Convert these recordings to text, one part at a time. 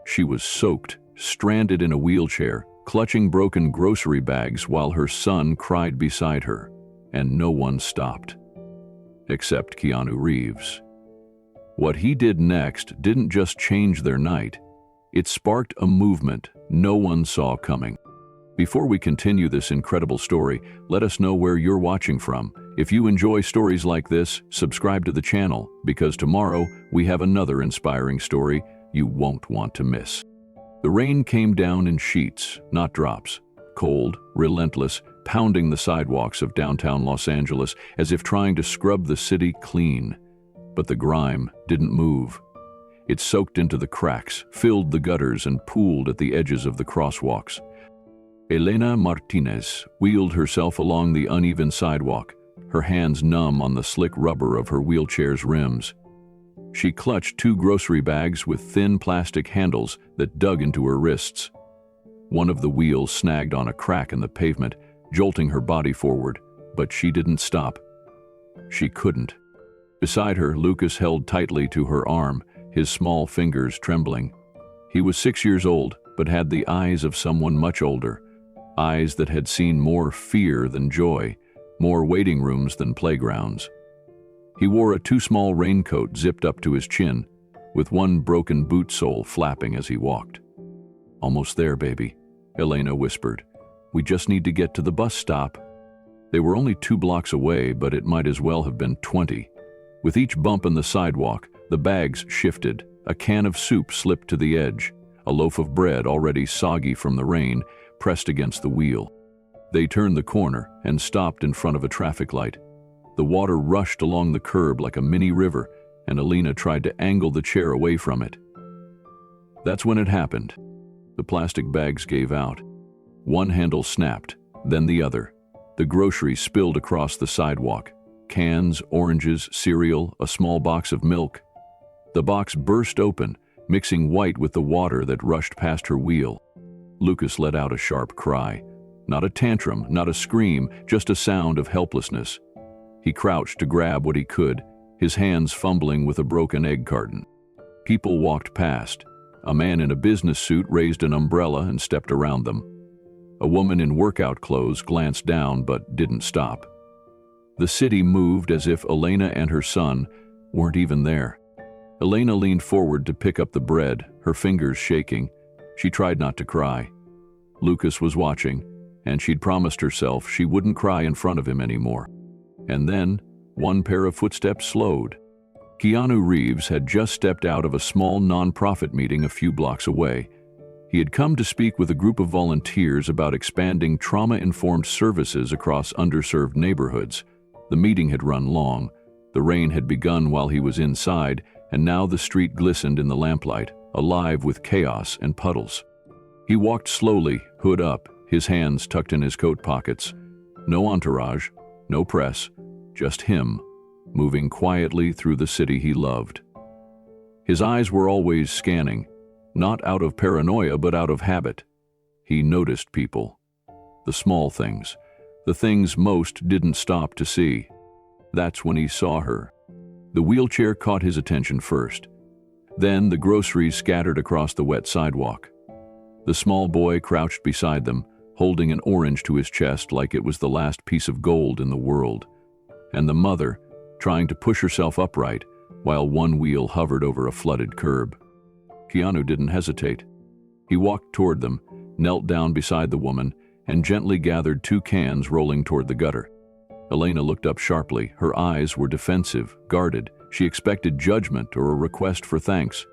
She was soaked, stranded in a wheelchair, clutching broken grocery bags while her son cried beside her, and no one stopped. Except Keanu Reeves. What he did next didn't just change their night, it sparked a movement no one saw coming. Before we continue this incredible story, let us know where you're watching from. If you enjoy stories like this, subscribe to the channel, because tomorrow we have another inspiring story you won't want to miss. The rain came down in sheets, not drops. Cold, relentless, pounding the sidewalks of downtown Los Angeles as if trying to scrub the city clean. But the grime didn't move. It soaked into the cracks, filled the gutters, and pooled at the edges of the crosswalks. Elena Martinez wheeled herself along the uneven sidewalk, her hands numb on the slick rubber of her wheelchair's rims. She clutched 2 grocery bags with thin plastic handles that dug into her wrists. One of the wheels snagged on a crack in the pavement, jolting her body forward, but she didn't stop. She couldn't. Beside her, Lucas held tightly to her arm, his small fingers trembling. He was 6 years old, but had the eyes of someone much older, eyes that had seen more fear than joy, more waiting rooms than playgrounds. He wore a too small raincoat zipped up to his chin, with one broken boot sole flapping as he walked. "Almost there, baby," Elena whispered. "We just need to get to the bus stop." They were only 2 blocks away, but it might as well have been 20. With each bump in the sidewalk, the bags shifted. A can of soup slipped to the edge. A loaf of bread, already soggy from the rain, pressed against the wheel. They turned the corner and stopped in front of a traffic light. The water rushed along the curb like a mini river, and Elena tried to angle the chair away from it. That's when it happened. The plastic bags gave out. One handle snapped, then the other. The groceries spilled across the sidewalk. Cans, oranges, cereal, a small box of milk. The box burst open, mixing white with the water that rushed past her wheel. Lucas let out a sharp cry. Not a tantrum, not a scream, just a sound of helplessness. He crouched to grab what he could, his hands fumbling with a broken egg carton. People walked past. A man in a business suit raised an umbrella and stepped around them. A woman in workout clothes glanced down but didn't stop. The city moved as if Elena and her son weren't even there. Elena leaned forward to pick up the bread, her fingers shaking. She tried not to cry. Lucas was watching, and she'd promised herself she wouldn't cry in front of him anymore. And then, one pair of footsteps slowed. Keanu Reeves had just stepped out of a small nonprofit meeting a few blocks away. He had come to speak with a group of volunteers about expanding trauma-informed services across underserved neighborhoods. The meeting had run long. The rain had begun while he was inside, and now the street glistened in the lamplight, alive with chaos and puddles. He walked slowly, hood up, his hands tucked in his coat pockets. No entourage, no press, just him, moving quietly through the city he loved. His eyes were always scanning, not out of paranoia but out of habit. He noticed people. The small things, the things most didn't stop to see. That's when he saw her. The wheelchair caught his attention first. Then the groceries scattered across the wet sidewalk. The small boy crouched beside them, holding an orange to his chest like it was the last piece of gold in the world. And the mother, trying to push herself upright, while one wheel hovered over a flooded curb. Keanu didn't hesitate. He walked toward them, knelt down beside the woman, and gently gathered 2 cans rolling toward the gutter. Elena looked up sharply. Her eyes were defensive, guarded. She expected judgment or a request for thanks.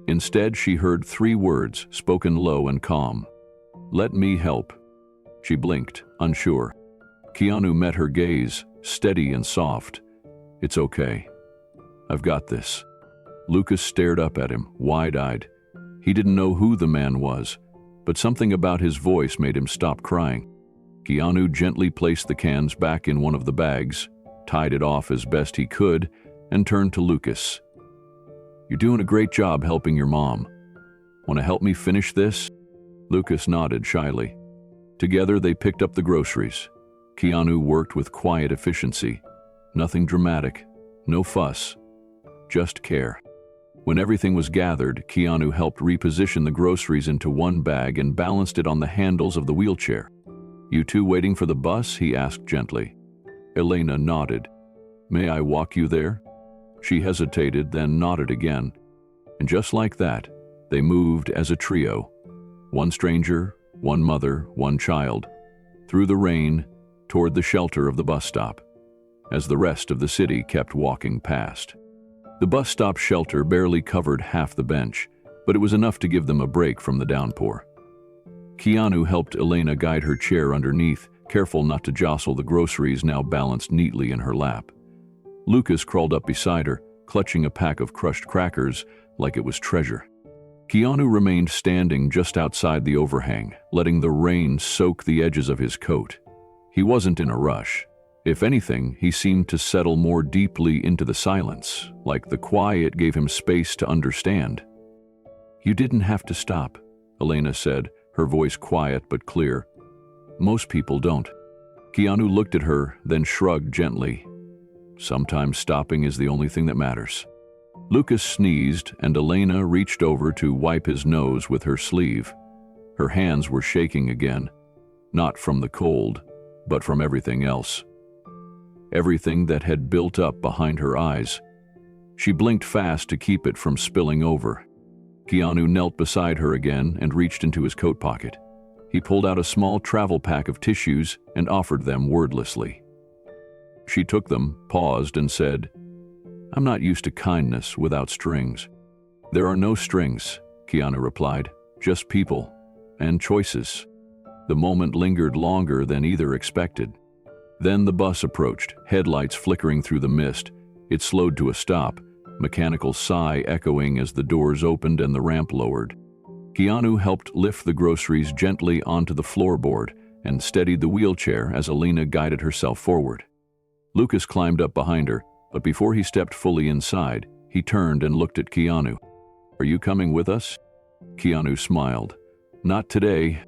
Instead, she heard 3 words, spoken low and calm. "Let me help." She blinked, unsure. Keanu met her gaze, steady and soft. "It's okay. I've got this." Lucas stared up at him, wide-eyed. He didn't know who the man was, but something about his voice made him stop crying. Keanu gently placed the cans back in one of the bags, tied it off as best he could, and turned to Lucas. "You're doing a great job helping your mom. Want to help me finish this?" Lucas nodded shyly. Together they picked up the groceries. Keanu worked with quiet efficiency. Nothing dramatic, no fuss, just care. When everything was gathered, Keanu helped reposition the groceries into one bag and balanced it on the handles of the wheelchair. "You two waiting for the bus?" he asked gently. Elena nodded. "May I walk you there?" She hesitated, then nodded again. And just like that, they moved as a trio. One stranger, one mother, one child, through the rain, toward the shelter of the bus stop, as the rest of the city kept walking past. The bus stop shelter barely covered half the bench, but it was enough to give them a break from the downpour. Keanu helped Elena guide her chair underneath, careful not to jostle the groceries now balanced neatly in her lap. Lucas crawled up beside her, clutching a pack of crushed crackers like it was treasure. Keanu remained standing just outside the overhang, letting the rain soak the edges of his coat. He wasn't in a rush. If anything, he seemed to settle more deeply into the silence, like the quiet gave him space to understand. "You didn't have to stop," Elena said, her voice quiet but clear. "Most people don't." Keanu looked at her, then shrugged gently. "Sometimes stopping is the only thing that matters." Lucas sneezed, and Elena reached over to wipe his nose with her sleeve. Her hands were shaking again, not from the cold, but from everything else. Everything that had built up behind her eyes. She blinked fast to keep it from spilling over. Keanu knelt beside her again and reached into his coat pocket. He pulled out a small travel pack of tissues and offered them wordlessly. She took them, paused, and said, "I'm not used to kindness without strings." "There are no strings," Keanu replied, "just people and choices." The moment lingered longer than either expected. Then the bus approached, headlights flickering through the mist. It slowed to a stop, mechanical sigh echoing as the doors opened and the ramp lowered. Keanu helped lift the groceries gently onto the floorboard and steadied the wheelchair as Elena guided herself forward. Lucas climbed up behind her, but before he stepped fully inside, he turned and looked at Keanu. "Are you coming with us?" Keanu smiled. "Not today."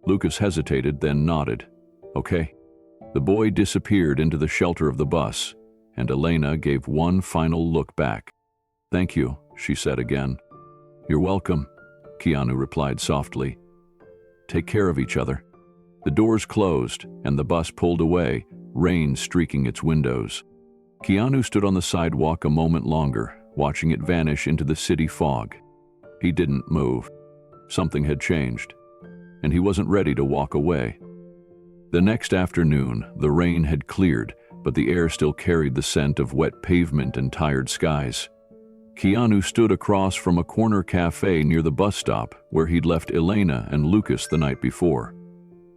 Lucas hesitated, then nodded. "Okay." The boy disappeared into the shelter of the bus, and Elena gave one final look back. "Thank you," she said again. "You're welcome," Keanu replied softly. "Take care of each other." The doors closed, and the bus pulled away, rain streaking its windows. Keanu stood on the sidewalk a moment longer, watching it vanish into the city fog. He didn't move. Something had changed, and he wasn't ready to walk away. The next afternoon, the rain had cleared, but the air still carried the scent of wet pavement and tired skies. Keanu stood across from a corner cafe near the bus stop where he'd left Elena and Lucas the night before.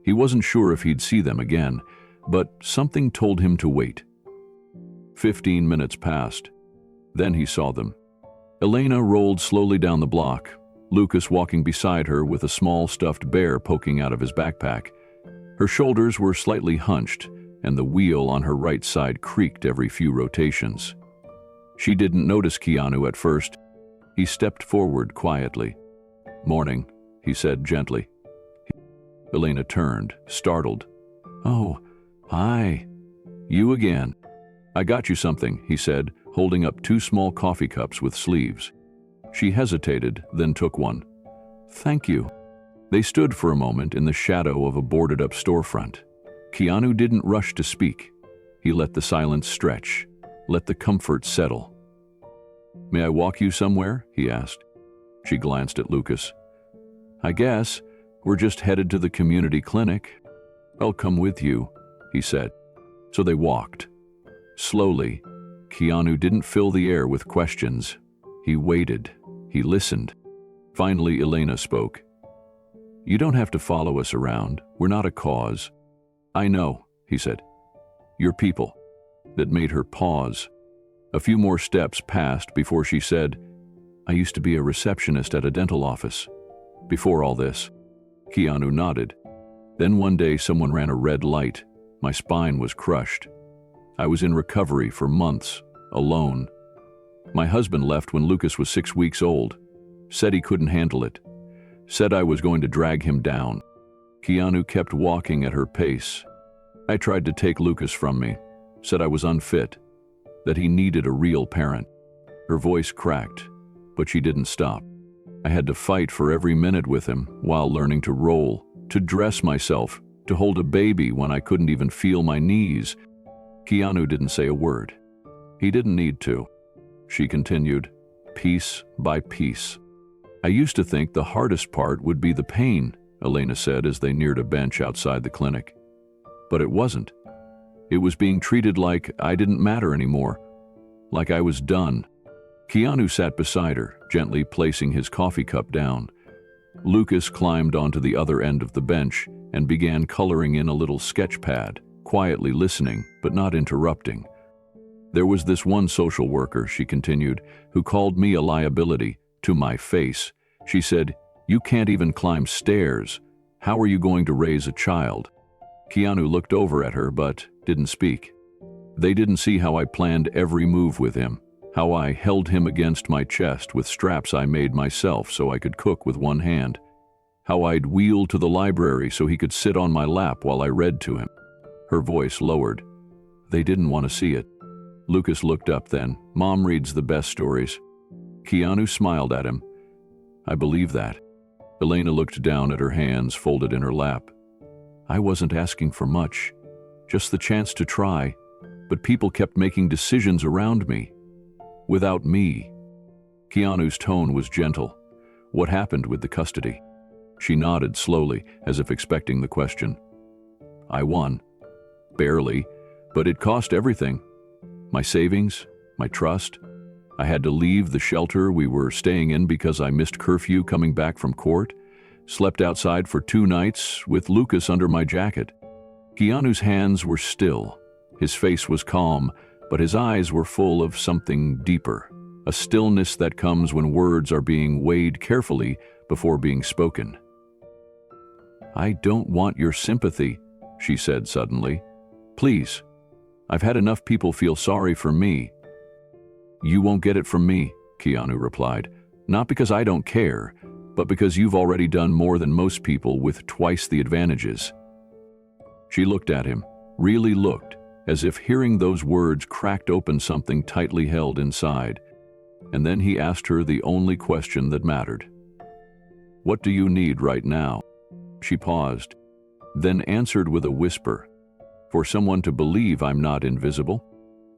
He wasn't sure if he'd see them again, but something told him to wait. 15 minutes passed. Then he saw them. Elena rolled slowly down the block, Lucas walking beside her with a small stuffed bear poking out of his backpack. Her shoulders were slightly hunched, and the wheel on her right side creaked every few rotations. She didn't notice Keanu at first. He stepped forward quietly. "Morning," he said gently. Elena turned, startled. "Oh, hi. You again." "I got you something," he said, holding up 2 small coffee cups with sleeves. She hesitated, then took one. "Thank you." They stood for a moment in the shadow of a boarded-up storefront. Keanu didn't rush to speak. He let the silence stretch, let the comfort settle. "May I walk you somewhere?" he asked. She glanced at Lucas. "I guess. We're just headed to the community clinic." "I'll come with you," he said. So they walked. Slowly, Keanu didn't fill the air with questions. He waited. He listened. Finally, Elena spoke. "You don't have to follow us around. We're not a cause." "I know," he said. "You're people." That made her pause. A few more steps passed before she said, "I used to be a receptionist at a dental office. Before all this." Keanu nodded. "Then one day someone ran a red light. My spine was crushed. I was in recovery for months, alone. My husband left when Lucas was 6 weeks old. Said he couldn't handle it. Said I was going to drag him down." Keanu kept walking at her pace. "I tried to take Lucas from me. Said I was unfit. That he needed a real parent." Her voice cracked. But she didn't stop. I had to fight for every minute with him while learning to roll, to dress myself, to hold a baby when I couldn't even feel my knees. Keanu didn't say a word. He didn't need to. She continued, piece by piece. I used to think the hardest part would be the pain, Elena said as they neared a bench outside the clinic. But it wasn't. It was being treated like I didn't matter anymore, like I was done. Keanu sat beside her, gently placing his coffee cup down. Lucas climbed onto the other end of the bench and began coloring in a little sketch pad, quietly listening but not interrupting. There was this one social worker, she continued, who called me a liability to my face. She said, "You can't even climb stairs. How are you going to raise a child?" Keanu looked over at her but didn't speak. They didn't see how I planned every move with him, how I held him against my chest with straps I made myself so I could cook with one hand, how I'd wheel to the library so he could sit on my lap while I read to him. Her voice lowered. They didn't want to see it. Lucas looked up then. Mom reads the best stories. Keanu smiled at him. I believe that. Elena looked down at her hands folded in her lap. I wasn't asking for much, just the chance to try, but people kept making decisions around me. Without me. Keanu's tone was gentle. What happened with the custody? She nodded slowly, as if expecting the question. I won. Barely, but it cost everything. My savings, my trust. I had to leave the shelter we were staying in because I missed curfew coming back from court, slept outside for 2 nights with Lucas under my jacket. Keanu's hands were still. His face was calm, but his eyes were full of something deeper, a stillness that comes when words are being weighed carefully before being spoken. I don't want your sympathy, she said suddenly. Please. I've had enough people feel sorry for me. You won't get it from me, Keanu replied. Not because I don't care, but because you've already done more than most people with twice the advantages. She looked at him, really looked, as if hearing those words cracked open something tightly held inside. And then he asked her the only question that mattered. What do you need right now? She paused, then answered with a whisper. For someone to believe I'm not invisible?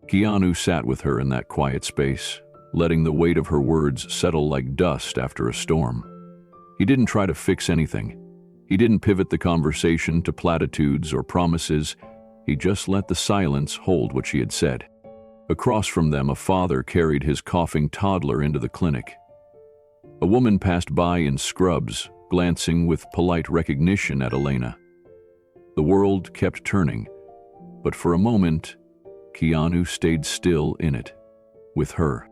Keanu sat with her in that quiet space, letting the weight of her words settle like dust after a storm. He didn't try to fix anything. He didn't pivot the conversation to platitudes or promises. He just let the silence hold what she had said. Across from them, a father carried his coughing toddler into the clinic. A woman passed by in scrubs, glancing with polite recognition at Elena. The world kept turning, but for a moment, Keanu stayed still in it, with her.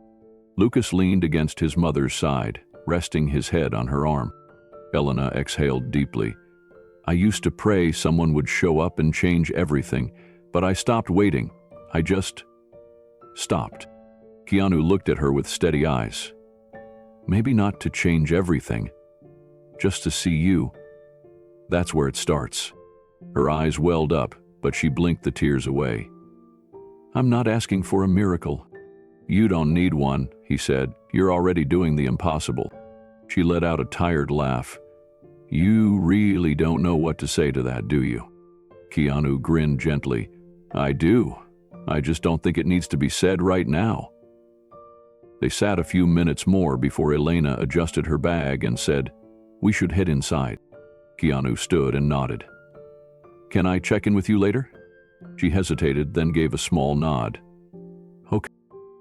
Lucas leaned against his mother's side, resting his head on her arm. Elena exhaled deeply. I used to pray someone would show up and change everything, but I stopped waiting. I just stopped. Keanu looked at her with steady eyes. Maybe not to change everything, just to see you. That's where it starts. Her eyes welled up, but she blinked the tears away. I'm not asking for a miracle. You don't need one, he said. You're already doing the impossible. She let out a tired laugh. You really don't know what to say to that, do you? Keanu grinned gently. I do. I just don't think it needs to be said right now. They sat a few minutes more before Elena adjusted her bag and said, We should head inside. Keanu stood and nodded. Can I check in with you later? She hesitated, then gave a small nod. Okay.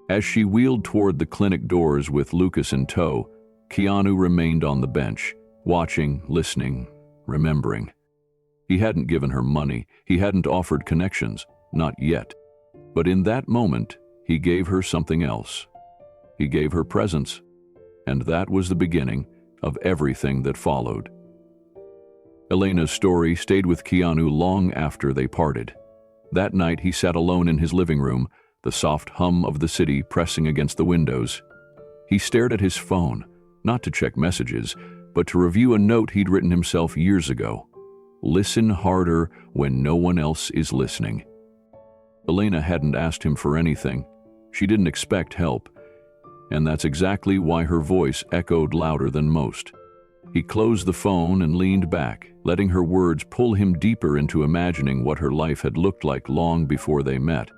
As she wheeled toward the clinic doors with Lucas in tow, Keanu remained on the bench, watching, listening, remembering. He hadn't given her money, he hadn't offered connections, not yet. But in that moment, he gave her something else. He gave her presence, and that was the beginning of everything that followed. Elena's story stayed with Keanu long after they parted. That night he sat alone in his living room, the soft hum of the city pressing against the windows. He stared at his phone, not to check messages, but to review a note he'd written himself years ago. Listen harder when no one else is listening. Elena hadn't asked him for anything. She didn't expect help. and that's exactly why her voice echoed louder than most. He closed the phone and leaned back, letting her words pull him deeper into imagining what her life had looked like long before they met.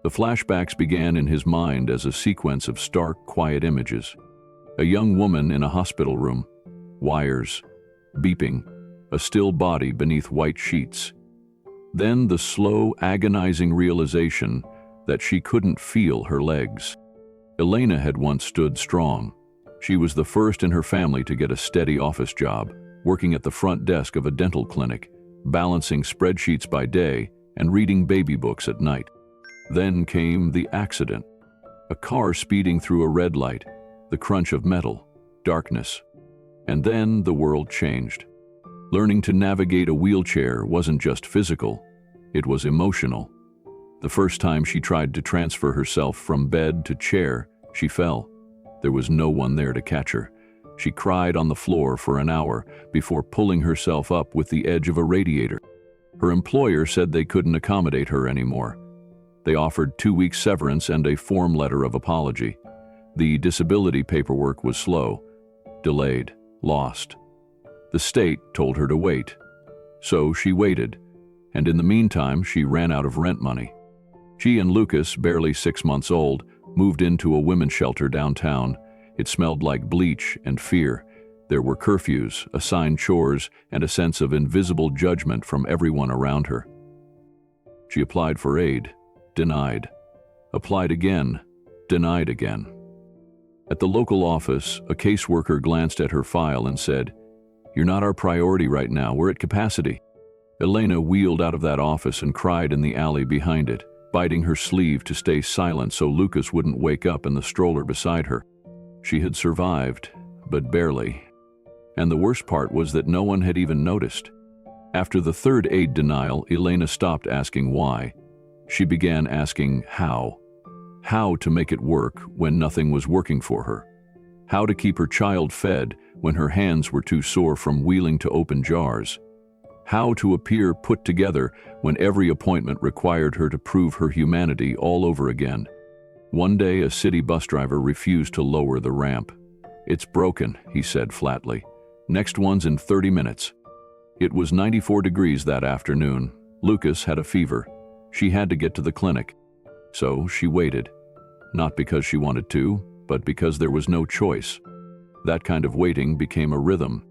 The flashbacks began in his mind as a sequence of stark, quiet images. A young woman in a hospital room, wires, beeping, a still body beneath white sheets. Then the slow, agonizing realization that she couldn't feel her legs. Elena had once stood strong. She was the first in her family to get a steady office job, working at the front desk of a dental clinic, balancing spreadsheets by day and reading baby books at night. Then came the accident. A car speeding through a red light, the crunch of metal, darkness. And then the world changed. Learning to navigate a wheelchair wasn't just physical, it was emotional. The first time she tried to transfer herself from bed to chair, she fell. There was no one there to catch her. She cried on the floor for an hour before pulling herself up with the edge of a radiator. Her employer said they couldn't accommodate her anymore. They offered 2 weeks severance and a form letter of apology. The disability paperwork was slow, delayed, lost. The state told her to wait. So she waited, and in the meantime she ran out of rent money. She and Lucas, barely 6 months old, moved into a women's shelter downtown. It smelled like bleach and fear. There were curfews, assigned chores, and a sense of invisible judgment from everyone around her. She applied for aid, denied. Applied again, denied again. At the local office, a caseworker glanced at her file and said, "You're not our priority right now, we're at capacity." Elena wheeled out of that office and cried in the alley behind it, biting her sleeve to stay silent so Lucas wouldn't wake up in the stroller beside her. She had survived, but barely. And the worst part was that no one had even noticed. After the third aid denial, Elena stopped asking why. She began asking how. How to make it work when nothing was working for her. How to keep her child fed when her hands were too sore from wheeling to open jars. How to appear put together when every appointment required her to prove her humanity all over again. One day, a city bus driver refused to lower the ramp. "It's broken," he said flatly. "Next one's in 30 minutes. It was 94 degrees that afternoon. Lucas had a fever. She had to get to the clinic. So she waited. Not because she wanted to, but because there was no choice. That kind of waiting became a rhythm.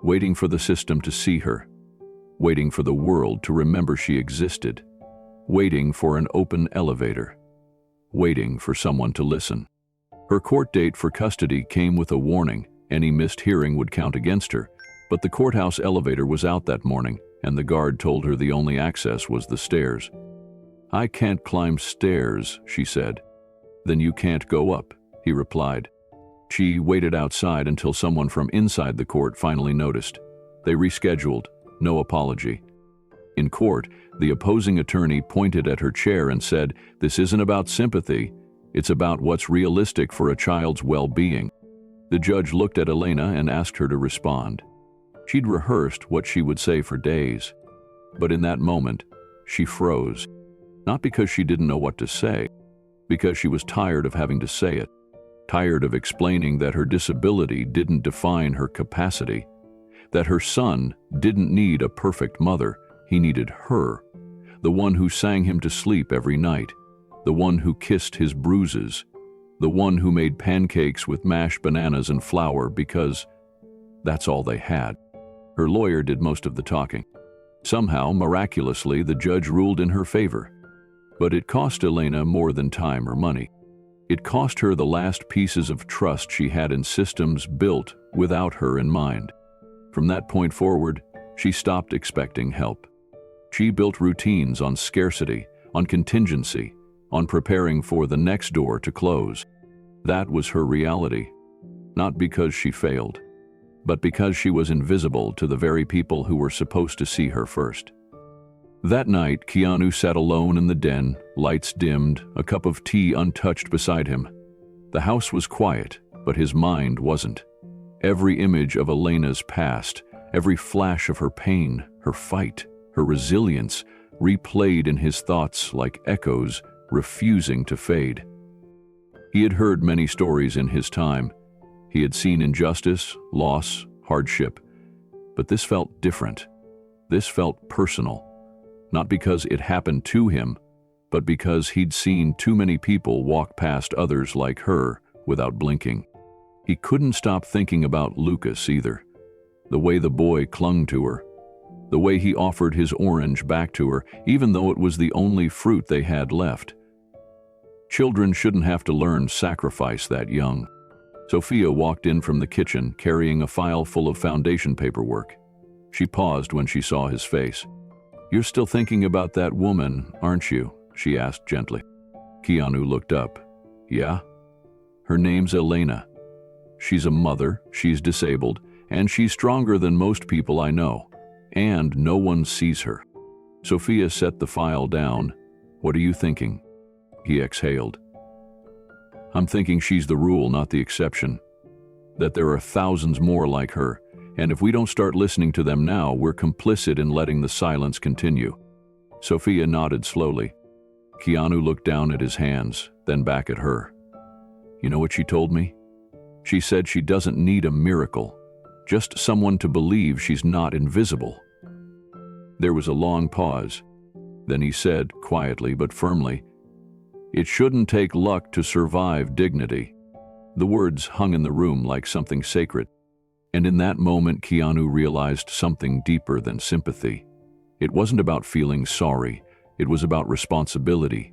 Waiting for the system to see her. Waiting for the world to remember she existed. Waiting for an open elevator. Waiting for someone to listen. Her court date for custody came with a warning. Any missed hearing would count against her. But the courthouse elevator was out that morning, and the guard told her the only access was the stairs. "I can't climb stairs," she said. "Then you can't go up," he replied. She waited outside until someone from inside the court finally noticed. They rescheduled, no apology. In court, the opposing attorney pointed at her chair and said, "This isn't about sympathy, it's about what's realistic for a child's well-being." The judge looked at Elena and asked her to respond. She'd rehearsed what she would say for days. But in that moment, she froze. Not because she didn't know what to say, because she was tired of having to say it. Tired of explaining that her disability didn't define her capacity. That her son didn't need a perfect mother, he needed her. The one who sang him to sleep every night. The one who kissed his bruises. The one who made pancakes with mashed bananas and flour because that's all they had. Her lawyer did most of the talking. Somehow, miraculously, the judge ruled in her favor. But it cost Elena more than time or money. It cost her the last pieces of trust she had in systems built without her in mind. From that point forward, she stopped expecting help. She built routines on scarcity, on contingency, on preparing for the next door to close. That was her reality. Not because she failed, but because she was invisible to the very people who were supposed to see her first. That night, Keanu sat alone in the den, lights dimmed, a cup of tea untouched beside him. The house was quiet, but his mind wasn't. Every image of Elena's past, every flash of her pain, her fight, her resilience, replayed in his thoughts like echoes, refusing to fade. He had heard many stories in his time. He had seen injustice, loss, hardship. But this felt different. This felt personal. Not because it happened to him, but because he'd seen too many people walk past others like her without blinking. He couldn't stop thinking about Lucas either. The way the boy clung to her. The way he offered his orange back to her, even though it was the only fruit they had left. Children shouldn't have to learn sacrifice that young. Sophia walked in from the kitchen carrying a file full of foundation paperwork. She paused when she saw his face. "You're still thinking about that woman, aren't you?" she asked gently. Keanu looked up. "Yeah?" "Her name's Elena. She's a mother, she's disabled, and she's stronger than most people I know. And no one sees her." Sophia set the file down. "What are you thinking?" He exhaled. "I'm thinking she's the rule, not the exception. That there are thousands more like her, and if we don't start listening to them now, we're complicit in letting the silence continue." Sophia nodded slowly. Keanu looked down at his hands, then back at her. "You know what she told me? She said she doesn't need a miracle, just someone to believe she's not invisible." There was a long pause. Then he said, quietly but firmly, "It shouldn't take luck to survive dignity." The words hung in the room like something sacred. And in that moment, Keanu realized something deeper than sympathy. It wasn't about feeling sorry. It was about responsibility.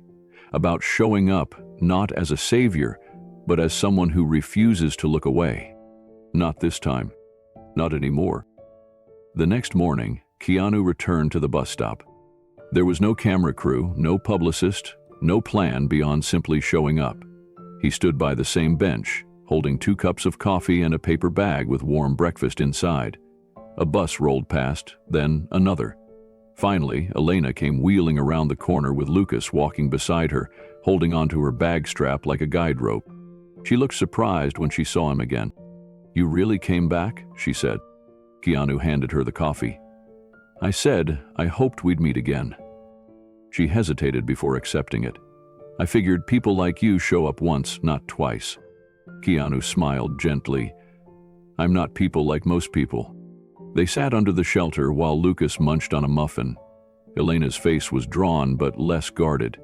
About showing up, not as a savior, but as someone who refuses to look away. Not this time. Not anymore. The next morning, Keanu returned to the bus stop. There was no camera crew, no publicist, no plan beyond simply showing up. He stood by the same bench, holding 2 cups of coffee and a paper bag with warm breakfast inside. A bus rolled past, then another. Finally, Elena came wheeling around the corner with Lucas walking beside her, holding onto her bag strap like a guide rope. She looked surprised when she saw him again. "You really came back?" she said. Keanu handed her the coffee. "I said I hoped we'd meet again." She hesitated before accepting it. "I figured people like you show up once, not twice." Keanu smiled gently. "I'm not people like most people." They sat under the shelter while Lucas munched on a muffin. Elena's face was drawn but less guarded.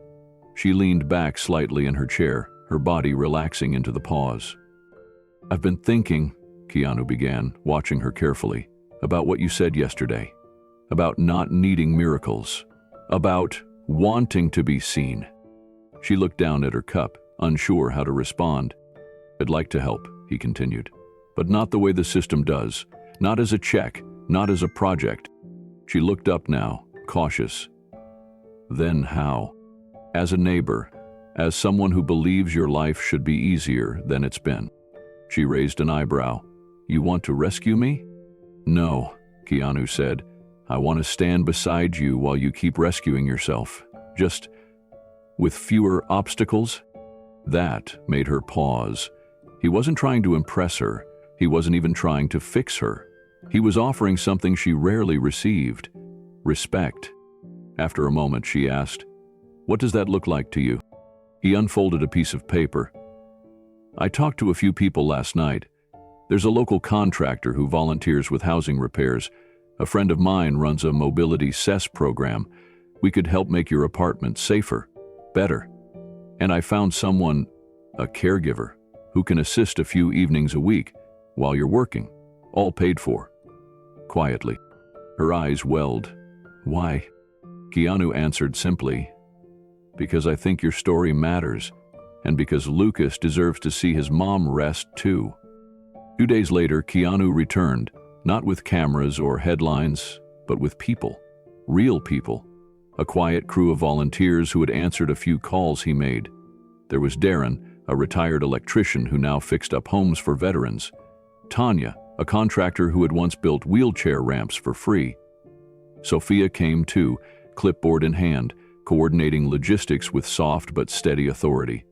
She leaned back slightly in her chair, her body relaxing into the pause. "I've been thinking," Keanu began, watching her carefully, "about what you said yesterday. About not needing miracles. About wanting to be seen." She looked down at her cup, unsure how to respond. "I'd like to help," he continued, "but not the way the system does. Not as a check, not as a project." She looked up now, cautious. "Then how?" "As a neighbor, as someone who believes your life should be easier than it's been." She raised an eyebrow. "You want to rescue me?" "No," Keanu said. "I want to stand beside you while you keep rescuing yourself. Just with fewer obstacles." That made her pause. He wasn't trying to impress her. He wasn't even trying to fix her. He was offering something she rarely received: respect. After a moment, she asked, "What does that look like to you?" He unfolded a piece of paper. "I talked to a few people last night. There's a local contractor who volunteers with housing repairs. A friend of mine runs a mobility CES program. We could help make your apartment safer, better. And I found someone, a caregiver, who can assist a few evenings a week while you're working, all paid for." Quietly. Her eyes welled. "Why?" Keanu answered simply, "Because I think your story matters, and because Lucas deserves to see his mom rest too." 2 days later, Keanu returned, not with cameras or headlines, but with people. Real people. A quiet crew of volunteers who had answered a few calls he made. There was Darren, a retired electrician who now fixed up homes for veterans. Tanya, a contractor who had once built wheelchair ramps for free. Sophia came too, clipboard in hand, coordinating logistics with soft but steady authority.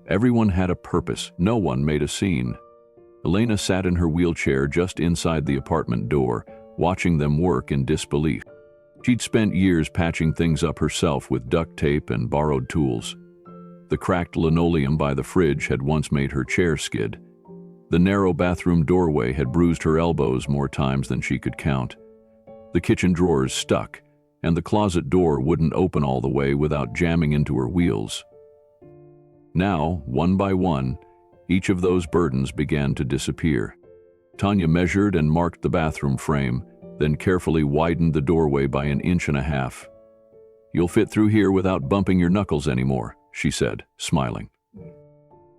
Everyone had a purpose. No one made a scene. Elena sat in her wheelchair just inside the apartment door, watching them work in disbelief. She'd spent years patching things up herself with duct tape and borrowed tools. The cracked linoleum by the fridge had once made her chair skid. The narrow bathroom doorway had bruised her elbows more times than she could count. The kitchen drawers stuck, and the closet door wouldn't open all the way without jamming into her wheels. Now, one by one, each of those burdens began to disappear. Tanya measured and marked the bathroom frame, then carefully widened the doorway by 1.5 inches. "You'll fit through here without bumping your knuckles anymore," she said, smiling.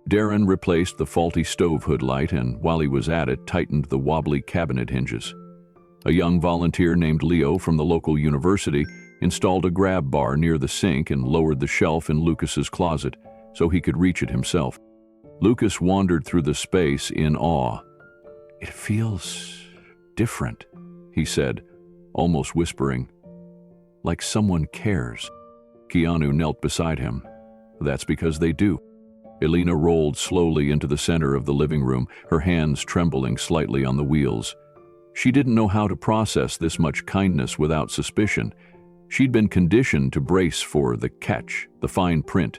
Darren replaced the faulty stove hood light and, while he was at it, tightened the wobbly cabinet hinges. A young volunteer named Leo from the local university installed a grab bar near the sink and lowered the shelf in Lucas's closet so he could reach it himself. Lucas wandered through the space in awe. "It feels different," he said, almost whispering. "Like someone cares." Keanu knelt beside him. "That's because they do." Elena rolled slowly into the center of the living room, her hands trembling slightly on the wheels. She didn't know how to process this much kindness without suspicion. She'd been conditioned to brace for the catch, the fine print,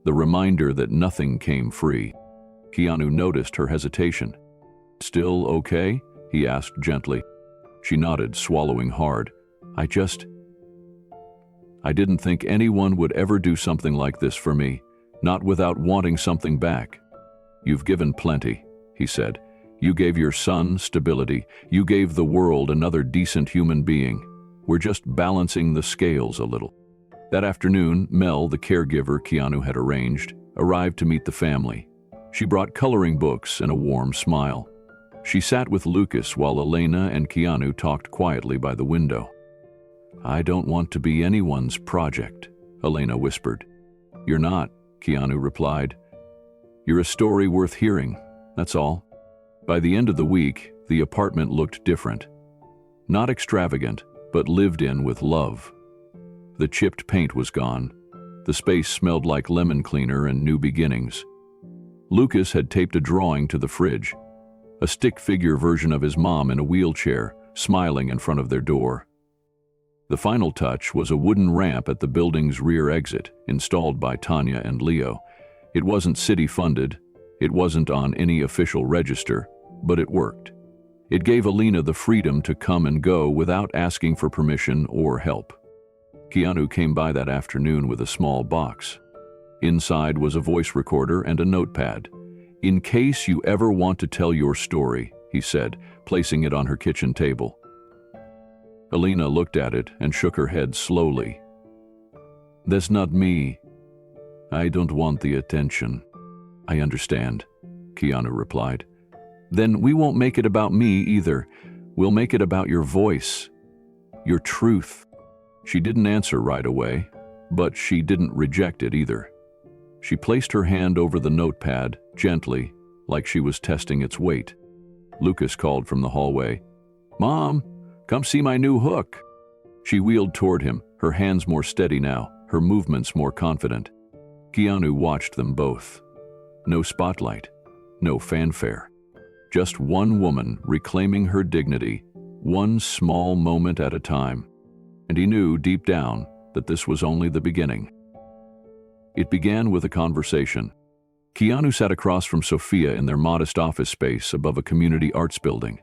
the reminder that nothing came free. Keanu noticed her hesitation. "Still okay?" he asked gently. She nodded, swallowing hard. I didn't think anyone would ever do something like this for me, not without wanting something back." "You've given plenty," he said. "You gave your son stability. You gave the world another decent human being. We're just balancing the scales a little." That afternoon, Mel, the caregiver Keanu had arranged, arrived to meet the family. She brought coloring books and a warm smile. She sat with Lucas while Elena and Keanu talked quietly by the window. "I don't want to be anyone's project," Elena whispered. "You're not," Keanu replied. "You're a story worth hearing, that's all." By the end of the week, the apartment looked different. Not extravagant, but lived in with love. The chipped paint was gone. The space smelled like lemon cleaner and new beginnings. Lucas had taped a drawing to the fridge, a stick figure version of his mom in a wheelchair, smiling in front of their door. The final touch was a wooden ramp at the building's rear exit, installed by Tanya and Leo. It wasn't city-funded, it wasn't on any official register, but it worked. It gave Elena the freedom to come and go without asking for permission or help. Keanu came by that afternoon with a small box. Inside was a voice recorder and a notepad. "In case you ever want to tell your story," he said, placing it on her kitchen table. Elena looked at it and shook her head slowly. "That's not me. I don't want the attention." "I understand," Keanu replied. "Then we won't make it about me either. We'll make it about your voice, your truth." She didn't answer right away, but she didn't reject it either. She placed her hand over the notepad, gently, like she was testing its weight. Lucas called from the hallway, "Mom, come see my new hook." She wheeled toward him, her hands more steady now, her movements more confident. Keanu watched them both. No spotlight, no fanfare. Just one woman reclaiming her dignity, one small moment at a time. And he knew deep down that this was only the beginning. It began with a conversation. Keanu sat across from Sophia in their modest office space above a community arts building.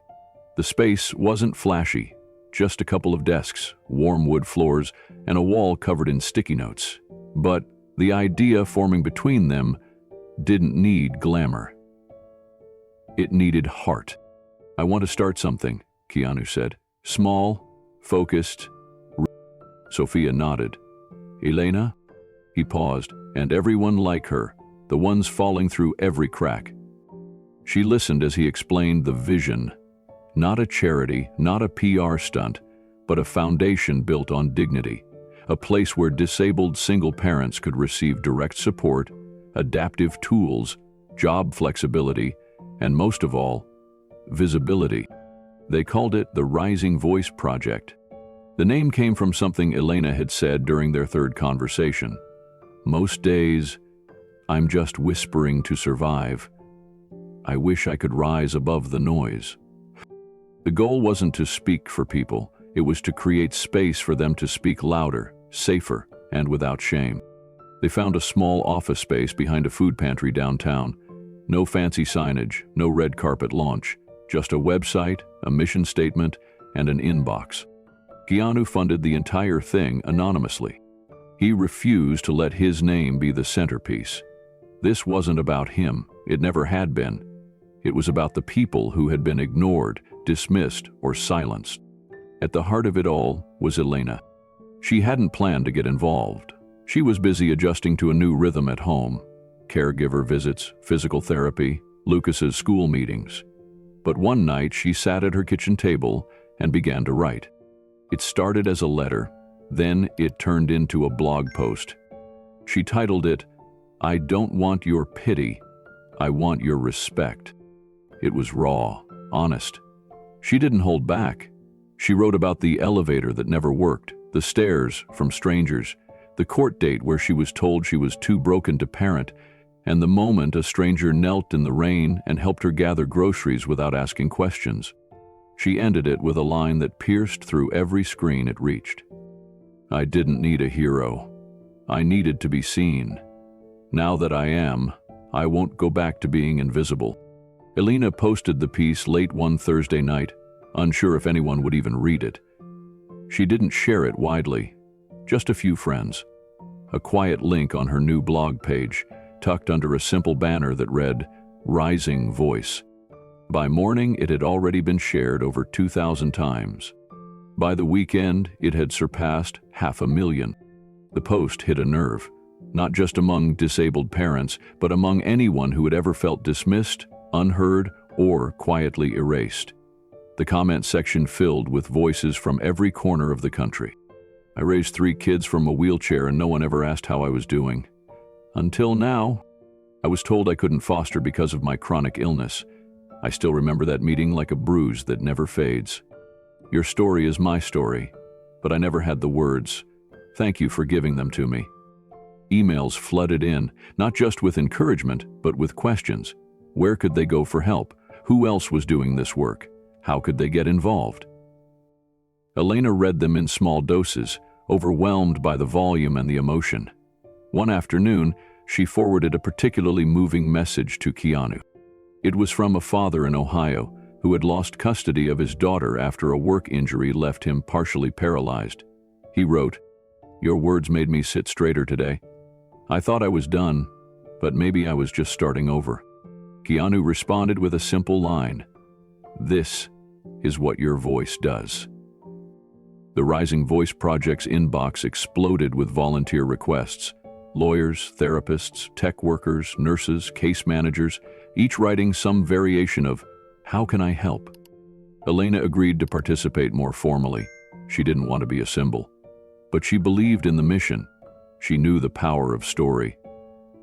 The space wasn't flashy, just a couple of desks, warm wood floors, and a wall covered in sticky notes. But the idea forming between them didn't need glamour. It needed heart. "I want to start something," Keanu said. "Small, focused." Sophia nodded. "Elena?" He paused, "and everyone like her, the ones falling through every crack." She listened as he explained the vision. Not a charity, not a PR stunt, but a foundation built on dignity. A place where disabled single parents could receive direct support, adaptive tools, job flexibility, and most of all, visibility. They called it the Rising Voice Project. The name came from something Elena had said during their third conversation. "Most days, I'm just whispering to survive. I wish I could rise above the noise." The goal wasn't to speak for people, it was to create space for them to speak louder, safer, and without shame. They found a small office space behind a food pantry downtown. No fancy signage, no red carpet launch, just a website, a mission statement, and an inbox. Keanu funded the entire thing anonymously. He refused to let his name be the centerpiece. This wasn't about him. It never had been. It was about the people who had been ignored, dismissed, or silenced. At the heart of it all was Elena. She hadn't planned to get involved. She was busy adjusting to a new rhythm at home. Caregiver visits, physical therapy, Lucas's school meetings. But one night she sat at her kitchen table and began to write. It started as a letter, then it turned into a blog post. She titled it, "I don't want your pity, I want your respect." It was raw, honest. She didn't hold back. She wrote about the elevator that never worked, the stares from strangers, the court date where she was told she was too broken to parent, and the moment a stranger knelt in the rain and helped her gather groceries without asking questions. She ended it with a line that pierced through every screen it reached. "I didn't need a hero. I needed to be seen. Now that I am, I won't go back to being invisible." Elena posted the piece late one Thursday night, unsure if anyone would even read it. She didn't share it widely, just a few friends. A quiet link on her new blog page, tucked under a simple banner that read, "Rising Voice." By morning, it had already been shared over 2,000 times. By the weekend, it had surpassed 500,000. The post hit a nerve, not just among disabled parents, but among anyone who had ever felt dismissed, unheard, or quietly erased. The comment section filled with voices from every corner of the country. "I raised 3 kids from a wheelchair and no one ever asked how I was doing. Until now, I was told I couldn't foster because of my chronic illness. I still remember that meeting like a bruise that never fades. Your story is my story, but I never had the words. Thank you for giving them to me." Emails flooded in, not just with encouragement, but with questions. Where could they go for help? Who else was doing this work? How could they get involved? Elena read them in small doses, overwhelmed by the volume and the emotion. One afternoon, she forwarded a particularly moving message to Keanu. It was from a father in Ohio who had lost custody of his daughter after a work injury left him partially paralyzed. He wrote, "Your words made me sit straighter today. I thought I was done, but maybe I was just starting over." Keanu responded with a simple line, "This is what your voice does." The Rising Voice Project's inbox exploded with volunteer requests. Lawyers, therapists, tech workers, nurses, case managers, each writing some variation of, "How can I help?" Elena agreed to participate more formally. She didn't want to be a symbol. But she believed in the mission. She knew the power of story.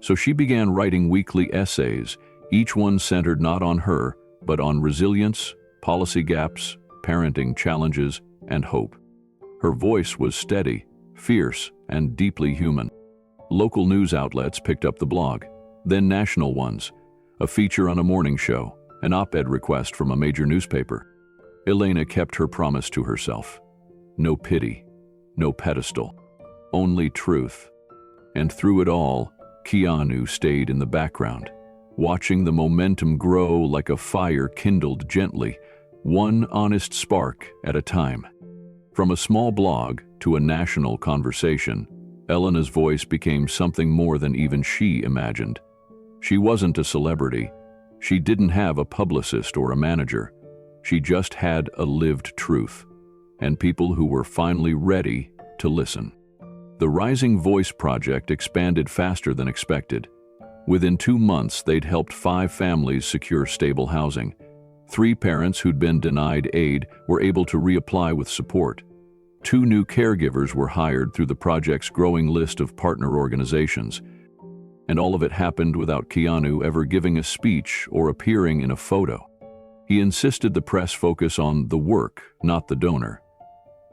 So she began writing weekly essays, each one centered not on her, but on resilience, policy gaps, parenting challenges, and hope. Her voice was steady, fierce, and deeply human. Local news outlets picked up the blog, then national ones, a feature on a morning show, an op-ed request from a major newspaper. Elena kept her promise to herself. No pity, no pedestal, only truth. And through it all, Keanu stayed in the background, watching the momentum grow like a fire kindled gently, one honest spark at a time. From a small blog to a national conversation, Elena's voice became something more than even she imagined. She wasn't a celebrity. She didn't have a publicist or a manager. She just had a lived truth, and people who were finally ready to listen. The Rising Voice Project expanded faster than expected. Within 2 months, they'd helped 5 families secure stable housing. 3 parents who'd been denied aid were able to reapply with support. 2 new caregivers were hired through the project's growing list of partner organizations. And all of it happened without Keanu ever giving a speech or appearing in a photo. He insisted the press focus on the work, not the donor.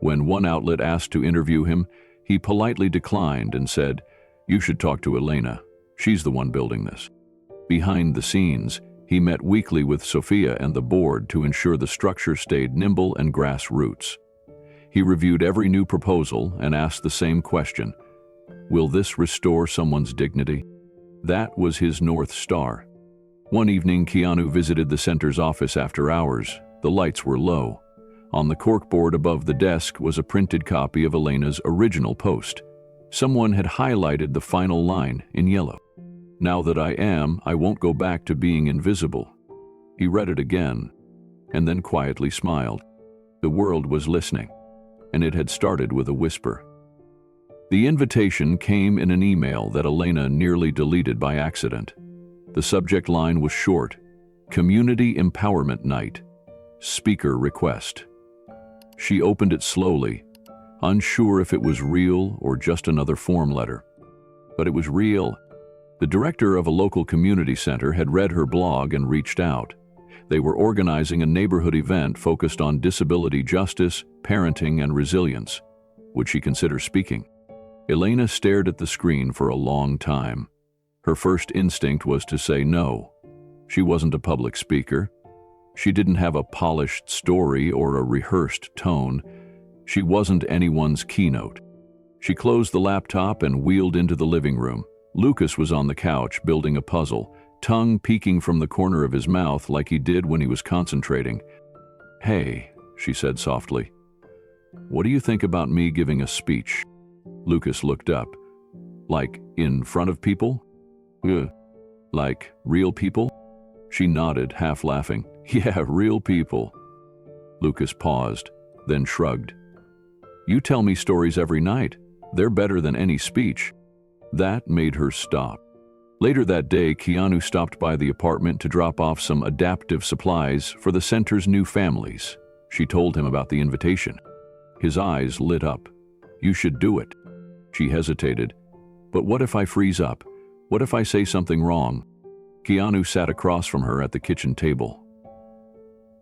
When one outlet asked to interview him, he politely declined and said, "You should talk to Elena. She's the one building this." Behind the scenes, he met weekly with Sophia and the board to ensure the structure stayed nimble and grassroots. He reviewed every new proposal and asked the same question: Will this restore someone's dignity? That was his North Star. One evening, Keanu visited the center's office after hours. The lights were low. On the corkboard above the desk was a printed copy of Elena's original post. Someone had highlighted the final line in yellow. "Now that I won't go back to being invisible." He read it again, and then quietly smiled. The world was listening, and it had started with a whisper. The invitation came in an email that Elena nearly deleted by accident. The subject line was short: Community Empowerment Night. Speaker request. She opened it slowly, unsure if it was real or just another form letter. But it was real. The director of a local community center had read her blog and reached out. They were organizing a neighborhood event focused on disability justice, parenting, and resilience. Would she consider speaking? Elena stared at the screen for a long time. Her first instinct was to say no. She wasn't a public speaker. She didn't have a polished story or a rehearsed tone. She wasn't anyone's keynote. She closed the laptop and wheeled into the living room. Lucas was on the couch building a puzzle, tongue peeking from the corner of his mouth like he did when he was concentrating. "Hey," she said softly. "What do you think about me giving a speech?" Lucas looked up. "Like in front of people?" "Like real people?" She nodded, half laughing. "Yeah, real people." Lucas paused, then shrugged. "You tell me stories every night. They're better than any speech." That made her stop. Later that day, Keanu stopped by the apartment to drop off some adaptive supplies for the center's new families. She told him about the invitation. His eyes lit up. "You should do it." She hesitated. "But what if I freeze up? What if I say something wrong?" Keanu sat across from her at the kitchen table.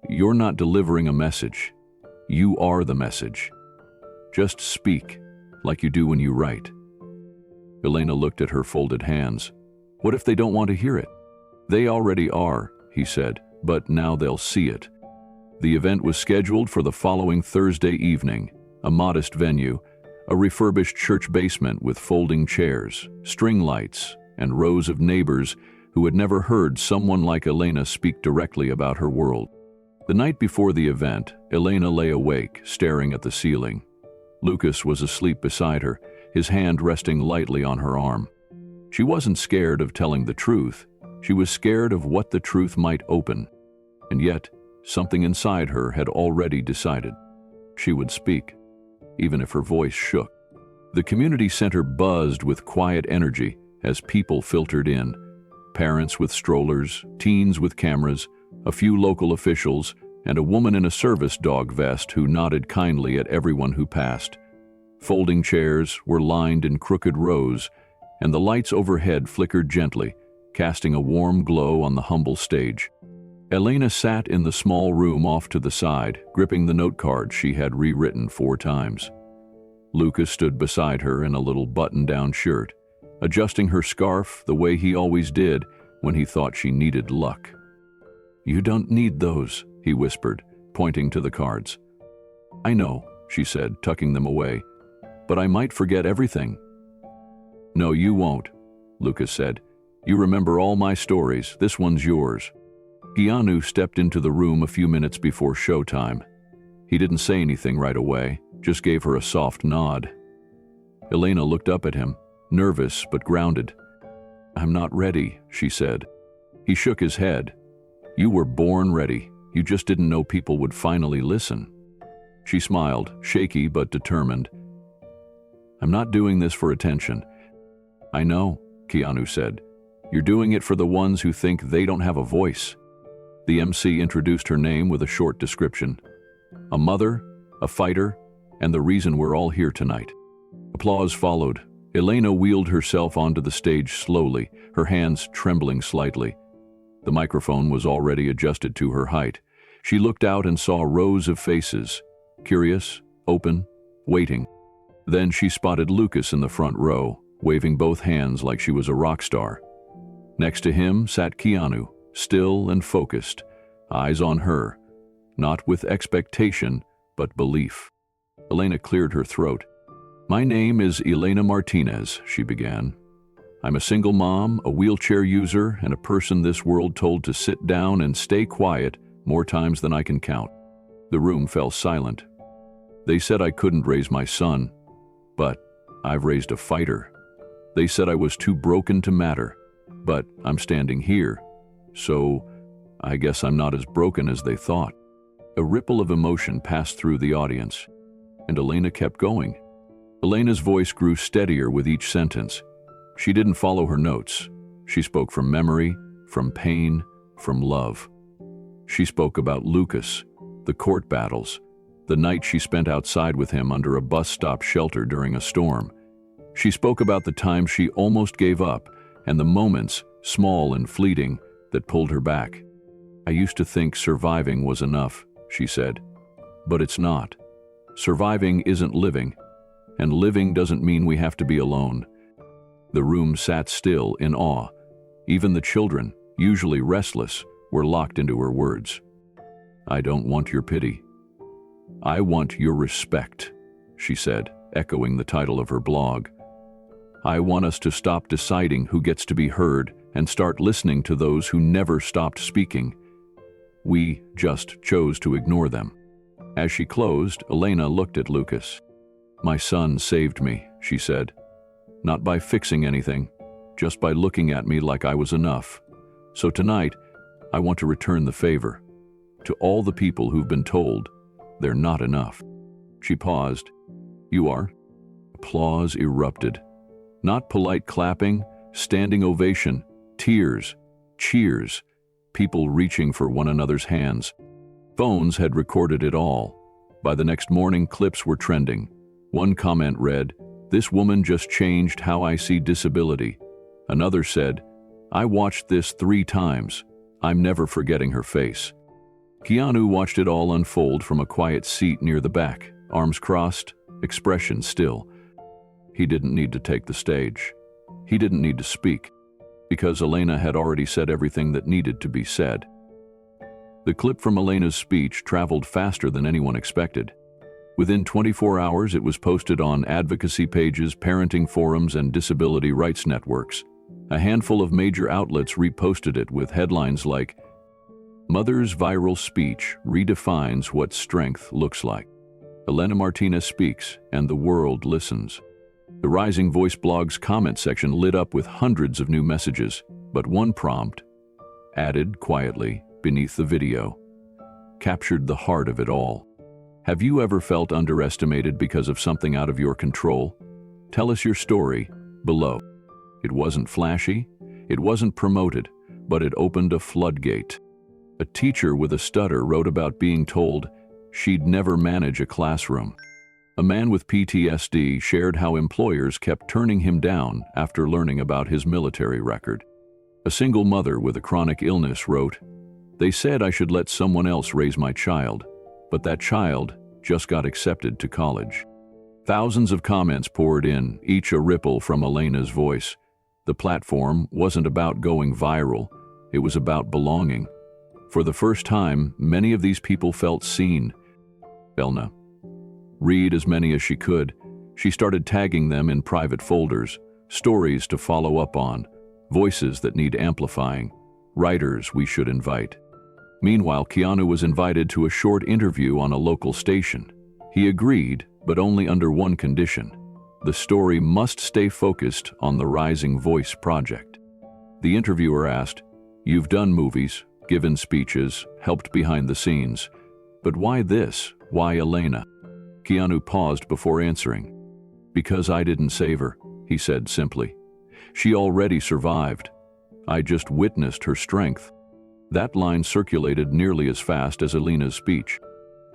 "You're not delivering a message. You are the message. Just speak, like you do when you write." Elena looked at her folded hands. "What if they don't want to hear it?" "They already are," he said, "but now they'll see it." The event was scheduled for the following Thursday evening, a modest venue, a refurbished church basement with folding chairs, string lights, and rows of neighbors who had never heard someone like Elena speak directly about her world. The night before the event, Elena lay awake, staring at the ceiling. Lucas was asleep beside her, his hand resting lightly on her arm. She wasn't scared of telling the truth. She was scared of what the truth might open. And yet, something inside her had already decided. She would speak, even if her voice shook. The community center buzzed with quiet energy as people filtered in. Parents with strollers, teens with cameras, a few local officials, and a woman in a service dog vest who nodded kindly at everyone who passed. Folding chairs were lined in crooked rows, and the lights overhead flickered gently, casting a warm glow on the humble stage. Elena sat in the small room off to the side, gripping the note card she had rewritten 4 times. Lucas stood beside her in a little button-down shirt, adjusting her scarf the way he always did when he thought she needed luck. "You don't need those," he whispered, pointing to the cards. "I know," she said, tucking them away, "but I might forget everything." "No, you won't," Lucas said. "You remember all my stories. This one's yours." Keanu stepped into the room a few minutes before showtime. He didn't say anything right away, just gave her a soft nod. Elena looked up at him, nervous but grounded. "I'm not ready," she said. He shook his head. "You were born ready. You just didn't know people would finally listen." She smiled, shaky but determined. "I'm not doing this for attention." "I know," Keanu said. "You're doing it for the ones who think they don't have a voice." The MC introduced her name with a short description. "A mother, a fighter, and the reason we're all here tonight." Applause followed. Elena wheeled herself onto the stage slowly, her hands trembling slightly. The microphone was already adjusted to her height. She looked out and saw rows of faces, curious, open, waiting. Then she spotted Lucas in the front row, waving both hands like she was a rock star. Next to him sat Keanu, still and focused, eyes on her, not with expectation, but belief. Elena cleared her throat. "My name is Elena Martinez," she began. "I'm a single mom, a wheelchair user, and a person this world told to sit down and stay quiet more times than I can count." The room fell silent. "They said I couldn't raise my son, but I've raised a fighter. They said I was too broken to matter, but I'm standing here, so I guess I'm not as broken as they thought." A ripple of emotion passed through the audience, and Elena kept going. Elena's voice grew steadier with each sentence. She didn't follow her notes. She spoke from memory, from pain, from love. She spoke about Lucas, the court battles, the night she spent outside with him under a bus stop shelter during a storm. She spoke about the time she almost gave up and the moments, small and fleeting, that pulled her back. "I used to think surviving was enough," she said, "but it's not. Surviving isn't living, and living doesn't mean we have to be alone." The room sat still in awe. Even the children, usually restless, were locked into her words. "I don't want your pity. I want your respect," she said, echoing the title of her blog. "I want us to stop deciding who gets to be heard and start listening to those who never stopped speaking. We just chose to ignore them." As she closed, Elena looked at Lucas. "My son saved me," she said. "Not by fixing anything, just by looking at me like I was enough. So tonight, I want to return the favor to all the people who've been told they're not enough." She paused. "You are?" Applause erupted. Not polite clapping, standing ovation, tears, cheers, people reaching for one another's hands. Phones had recorded it all. By the next morning, clips were trending. One comment read, "This woman just changed how I see disability." Another said, "I watched this 3 times. I'm never forgetting her face." Keanu watched it all unfold from a quiet seat near the back, arms crossed, expression still. He didn't need to take the stage. He didn't need to speak, because Elena had already said everything that needed to be said. The clip from Elena's speech traveled faster than anyone expected. Within 24 hours, it was posted on advocacy pages, parenting forums, and disability rights networks. A handful of major outlets reposted it with headlines like, "Mother's viral speech redefines what strength looks like. Elena Martinez speaks, and the world listens." The Rising Voice blog's comment section lit up with hundreds of new messages, but one prompt, added quietly beneath the video, captured the heart of it all. "Have you ever felt underestimated because of something out of your control? Tell us your story below." It wasn't flashy, it wasn't promoted, but it opened a floodgate. A teacher with a stutter wrote about being told she'd never manage a classroom. A man with PTSD shared how employers kept turning him down after learning about his military record. A single mother with a chronic illness wrote, "They said I should let someone else raise my child, but that child just got accepted to college." Thousands of comments poured in, each a ripple from Elena's voice. The platform wasn't about going viral, it was about belonging. For the first time, many of these people felt seen. Elena read as many as she could. She started tagging them in private folders, stories to follow up on, voices that need amplifying, writers we should invite. Meanwhile, Keanu was invited to a short interview on a local station. He agreed, but only under one condition. The story must stay focused on the Rising Voice project. The interviewer asked, "You've done movies, given speeches, helped behind the scenes, but why this? Why Elena?" Keanu paused before answering. "Because I didn't save her," he said simply. "She already survived. I just witnessed her strength." That line circulated nearly as fast as Elena's speech.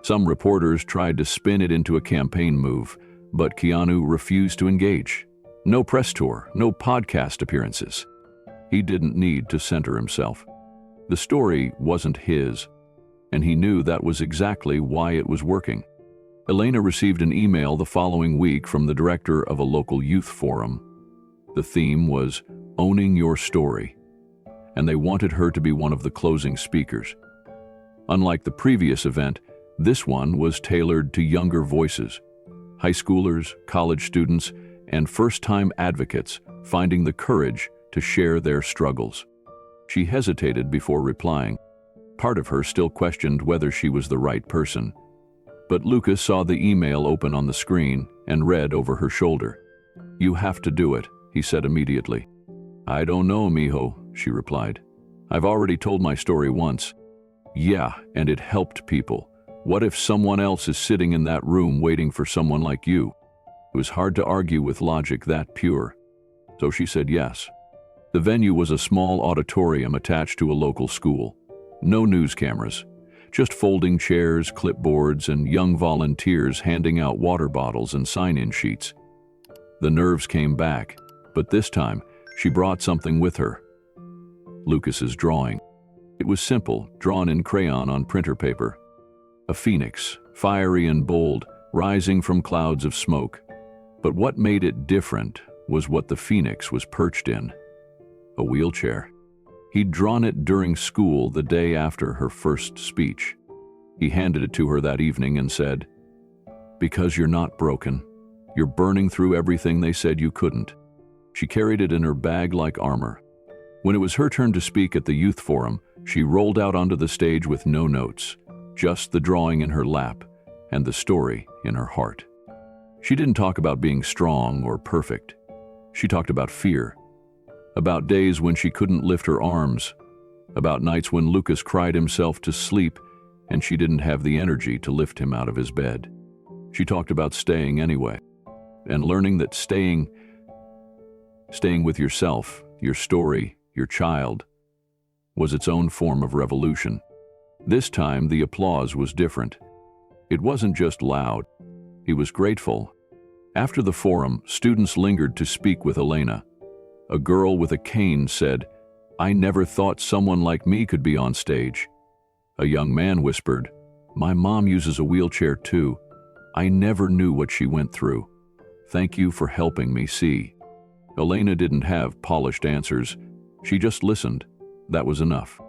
Some reporters tried to spin it into a campaign move, but Keanu refused to engage. No press tour, no podcast appearances. He didn't need to center himself. The story wasn't his, and he knew that was exactly why it was working. Elena received an email the following week from the director of a local youth forum. The theme was "Owning Your Story," and they wanted her to be one of the closing speakers. Unlike the previous event, this one was tailored to younger voices. high schoolers, college students, and first-time advocates finding the courage to share their struggles. She hesitated before replying. Part of her still questioned whether she was the right person. But Lucas saw the email open on the screen and read over her shoulder. "You have to do it," he said immediately. "I don't know, mijo," she replied. "I've already told my story once." "Yeah, and it helped people. What if someone else is sitting in that room waiting for someone like you?" It was hard to argue with logic that pure. So she said yes. The venue was a small auditorium attached to a local school. No news cameras, just folding chairs, clipboards, and young volunteers handing out water bottles and sign-in sheets. The nerves came back, but this time she brought something with her. Lucas's drawing. It was simple, drawn in crayon on printer paper. A phoenix, fiery and bold, rising from clouds of smoke. But what made it different was what the phoenix was perched in. A wheelchair. He'd drawn it during school the day after her first speech. He handed it to her that evening and said, "Because you're not broken. You're burning through everything they said you couldn't." She carried it in her bag like armor. When it was her turn to speak at the youth forum, she rolled out onto the stage with no notes, just the drawing in her lap and the story in her heart. She didn't talk about being strong or perfect. She talked about fear, about days when she couldn't lift her arms, about nights when Lucas cried himself to sleep and she didn't have the energy to lift him out of his bed. She talked about staying anyway, and learning that staying with yourself, your story, your child, was its own form of revolution. This time the applause was different. It wasn't just loud, it was grateful. After the forum, students lingered to speak with Elena. A girl with a cane said, "I never thought someone like me could be on stage." A young man whispered, "My mom uses a wheelchair too. I never knew what she went through. Thank you for helping me see." Elena didn't have polished answers. She just listened. That was enough.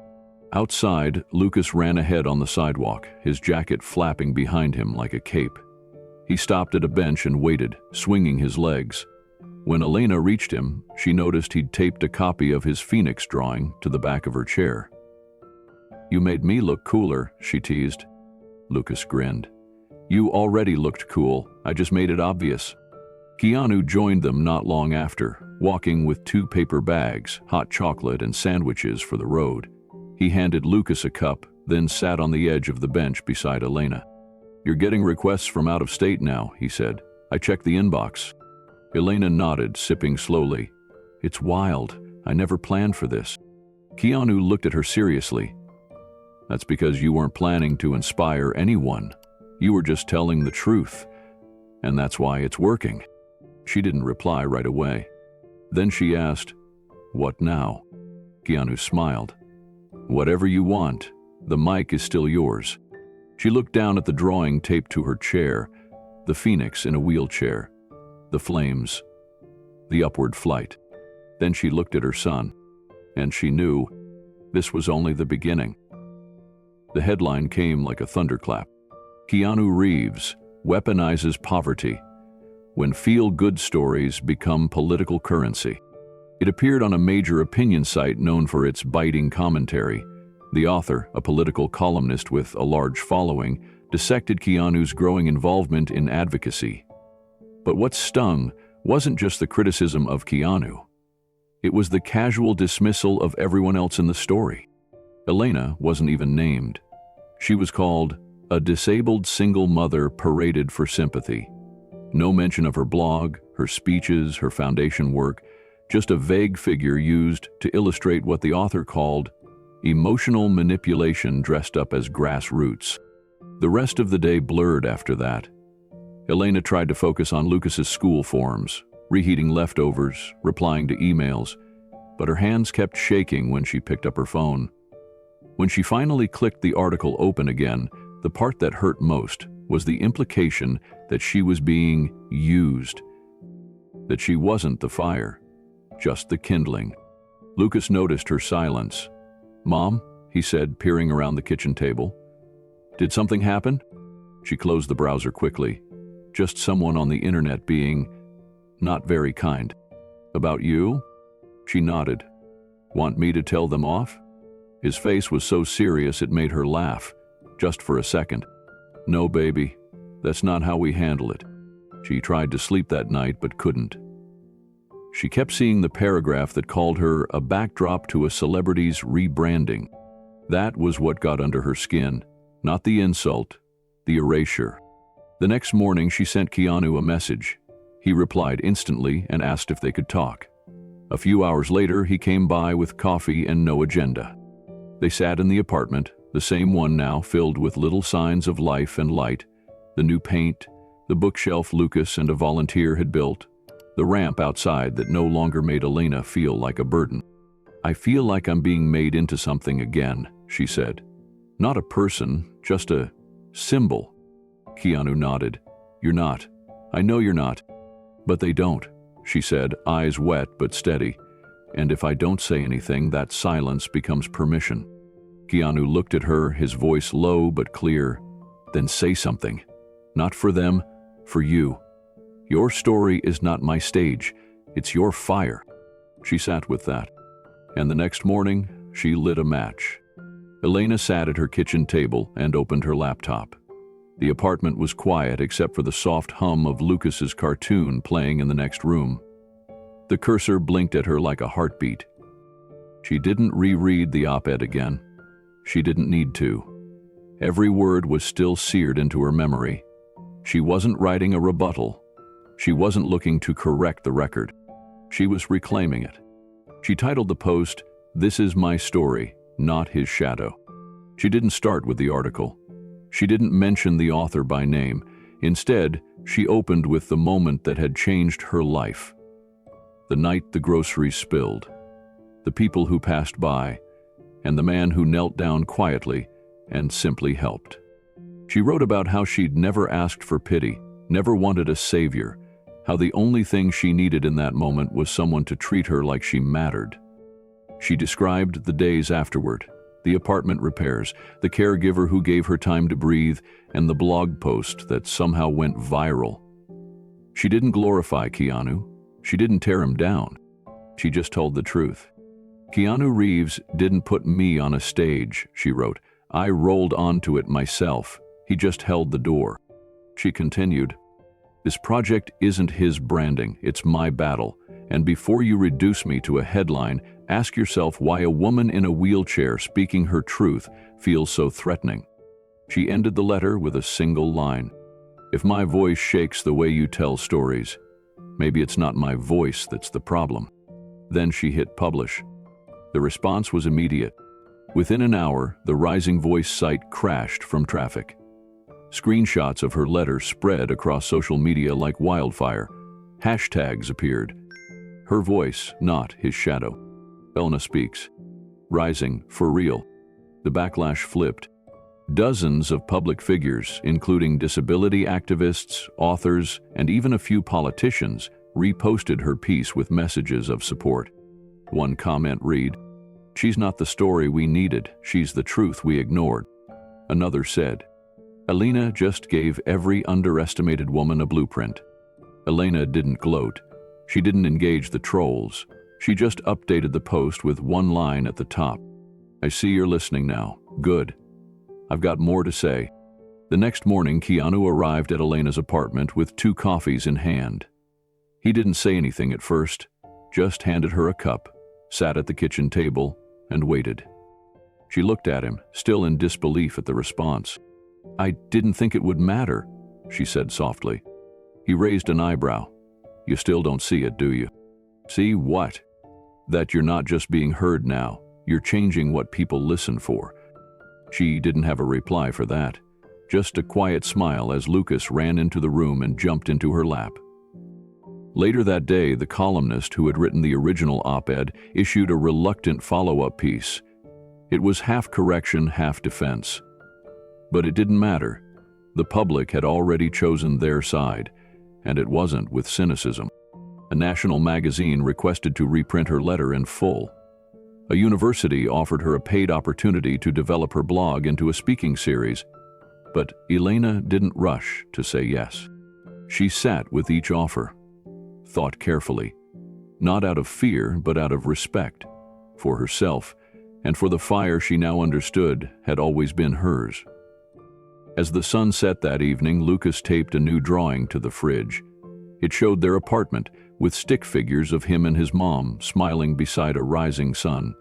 Outside, Lucas ran ahead on the sidewalk, his jacket flapping behind him like a cape. He stopped at a bench and waited, swinging his legs. When Elena reached him, she noticed he'd taped a copy of his phoenix drawing to the back of her chair. "You made me look cooler," she teased. Lucas grinned. "You already looked cool. I just made it obvious." Keanu joined them not long after, walking with 2 paper bags, hot chocolate and sandwiches for the road. He handed Lucas a cup, then sat on the edge of the bench beside Elena. "You're getting requests from out of state now," he said. "I checked the inbox." Elena nodded, sipping slowly. "It's wild. I never planned for this." Keanu looked at her seriously. "That's because you weren't planning to inspire anyone. You were just telling the truth. And that's why it's working." She didn't reply right away. Then she asked, "What now?" Keanu smiled. "Whatever you want. The mic is still yours." She looked down at the drawing taped to her chair, the phoenix in a wheelchair, the flames, the upward flight. Then she looked at her son, and she knew this was only the beginning. The headline came like a thunderclap. Keanu Reeves weaponizes poverty when feel-good stories become political currency. It appeared on a major opinion site known for its biting commentary. The author, a political columnist with a large following, dissected Keanu's growing involvement in advocacy. But what stung wasn't just the criticism of Keanu. It was the casual dismissal of everyone else in the story. Elena wasn't even named. She was called a disabled single mother paraded for sympathy. No mention of her blog, her speeches, her foundation work, just a vague figure used to illustrate what the author called emotional manipulation dressed up as grassroots. The rest of the day blurred after that. Elena tried to focus on Lucas's school forms, reheating leftovers, replying to emails, but her hands kept shaking when she picked up her phone. When she finally clicked the article open again, the part that hurt most was the implication that she was being used, that she wasn't the fire, just the kindling. Lucas noticed her silence. "Mom," he said, peering around the kitchen table. "Did something happen?" She closed the browser quickly. Just someone on the internet being not very kind. About you? She nodded. Want me to tell them off? His face was so serious it made her laugh, just for a second. No, baby, that's not how we handle it. She tried to sleep that night but couldn't. She kept seeing the paragraph that called her a backdrop to a celebrity's rebranding. That was what got under her skin, not the insult, the erasure. The next morning she sent Keanu a message. He replied instantly and asked if they could talk. A few hours later, he came by with coffee and no agenda. They sat in the apartment, the same one now filled with little signs of life and light, the new paint, the bookshelf Lucas and a volunteer had built, the ramp outside that no longer made Elena feel like a burden. I feel like I'm being made into something again, she said. Not a person, just a symbol. Keanu nodded. You're not. I know you're not. But they don't, she said, eyes wet but steady. And if I don't say anything, that silence becomes permission. Keanu looked at her, his voice low but clear. Then say something. Not for them, for you. Your story is not my stage. It's your fire. She sat with that. And the next morning, she lit a match. Elena sat at her kitchen table and opened her laptop. The apartment was quiet except for the soft hum of Lucas's cartoon playing in the next room. The cursor blinked at her like a heartbeat. She didn't reread the op-ed again. She didn't need to. Every word was still seared into her memory. She wasn't writing a rebuttal. She wasn't looking to correct the record. She was reclaiming it. She titled the post, "This is my story, not his shadow." She didn't start with the article. She didn't mention the author by name. Instead, she opened with the moment that had changed her life. The night the groceries spilled, the people who passed by, and the man who knelt down quietly and simply helped. She wrote about how she'd never asked for pity, never wanted a savior, how the only thing she needed in that moment was someone to treat her like she mattered. She described the days afterward, the apartment repairs, the caregiver who gave her time to breathe, and the blog post that somehow went viral. She didn't glorify Keanu. She didn't tear him down. She just told the truth. Keanu Reeves didn't put me on a stage, she wrote. I rolled onto it myself. He just held the door. She continued, this project isn't his branding, it's my battle. And before you reduce me to a headline, ask yourself why a woman in a wheelchair speaking her truth feels so threatening. She ended the letter with a single line. If my voice shakes the way you tell stories, maybe it's not my voice that's the problem. Then she hit publish. The response was immediate. Within an hour, the Rising Voice site crashed from traffic. Screenshots of her letter spread across social media like wildfire. Hashtags appeared. Her voice, not his shadow. Elena speaks. Rising, for real. The backlash flipped. Dozens of public figures, including disability activists, authors, and even a few politicians, reposted her piece with messages of support. One comment read, "She's not the story we needed, she's the truth we ignored." Another said, "Elena just gave every underestimated woman a blueprint." Elena didn't gloat. She didn't engage the trolls. She just updated the post with one line at the top. I see you're listening now. Good. I've got more to say. The next morning, Keanu arrived at Elena's apartment with 2 coffees in hand. He didn't say anything at first, just handed her a cup, sat at the kitchen table, and waited. She looked at him, still in disbelief at the response. I didn't think it would matter, she said softly. He raised an eyebrow. You still don't see it, do you? See what? That you're not just being heard now, you're changing what people listen for. She didn't have a reply for that, just a quiet smile as Lucas ran into the room and jumped into her lap. Later that day, the columnist who had written the original op-ed issued a reluctant follow-up piece. It was half correction, half defense. But it didn't matter. The public had already chosen their side, and it wasn't with cynicism. A national magazine requested to reprint her letter in full. A university offered her a paid opportunity to develop her blog into a speaking series, but Elena didn't rush to say yes. She sat with each offer, thought carefully, not out of fear but out of respect, for herself and for the fire she now understood had always been hers. As the sun set that evening, Lucas taped a new drawing to the fridge. It showed their apartment, with stick figures of him and his mom smiling beside a rising sun.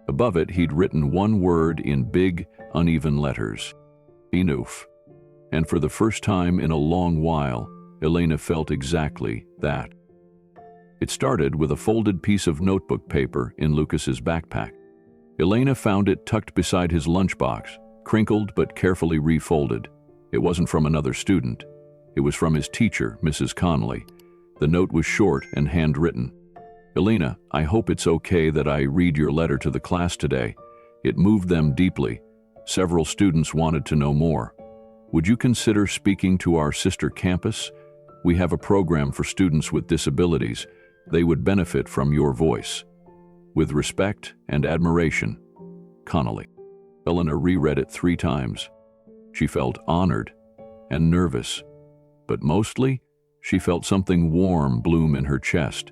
Above it, he'd written one word in big, uneven letters: enough. And for the first time in a long while, Elena felt exactly that. It started with a folded piece of notebook paper in Lucas's backpack. Elena found it tucked beside his lunchbox, crinkled but carefully refolded. It wasn't from another student. It was from his teacher, Mrs. Connolly. The note was short and handwritten. "Elena, I hope it's okay that I read your letter to the class today. It moved them deeply. Several students wanted to know more. Would you consider speaking to our sister campus? We have a program for students with disabilities. They would benefit from your voice. With respect and admiration, Connolly." Elena reread it 3 times. She felt honored and nervous, but mostly she felt something warm bloom in her chest.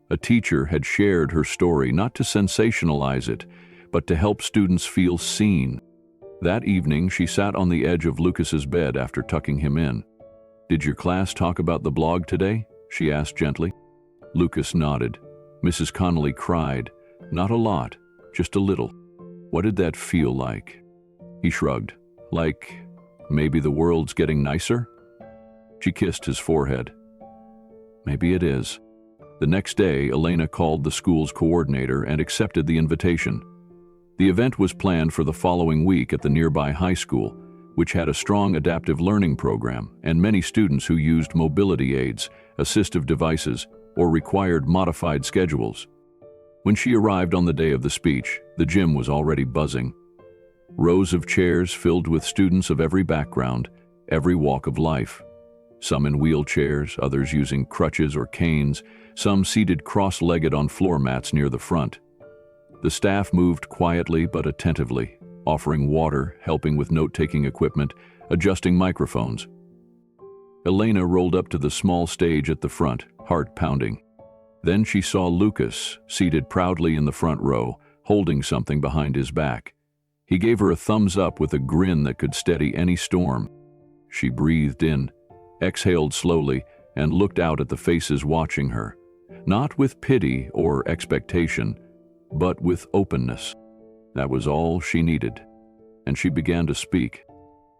A teacher had shared her story not to sensationalize it, but to help students feel seen. That evening, she sat on the edge of Lucas's bed after tucking him in. "Did your class talk about the blog today?" she asked gently. Lucas nodded. Mrs. Connolly cried. "Not a lot, just a little." "What did that feel like?" He shrugged. "Like maybe the world's getting nicer?" She kissed his forehead. "Maybe it is." The next day, Elena called the school's coordinator and accepted the invitation. The event was planned for the following week at the nearby high school, which had a strong adaptive learning program and many students who used mobility aids, assistive devices, or required modified schedules. When she arrived on the day of the speech, the gym was already buzzing. Rows of chairs filled with students of every background, every walk of life. Some in wheelchairs, others using crutches or canes, some seated cross-legged on floor mats near the front. The staff moved quietly but attentively, offering water, helping with note-taking equipment, adjusting microphones. Elena rolled up to the small stage at the front, heart pounding. Then she saw Lucas, seated proudly in the front row, holding something behind his back. He gave her a thumbs up with a grin that could steady any storm. She breathed in, exhaled slowly, and looked out at the faces watching her, not with pity or expectation, but with openness. That was all she needed. And she began to speak.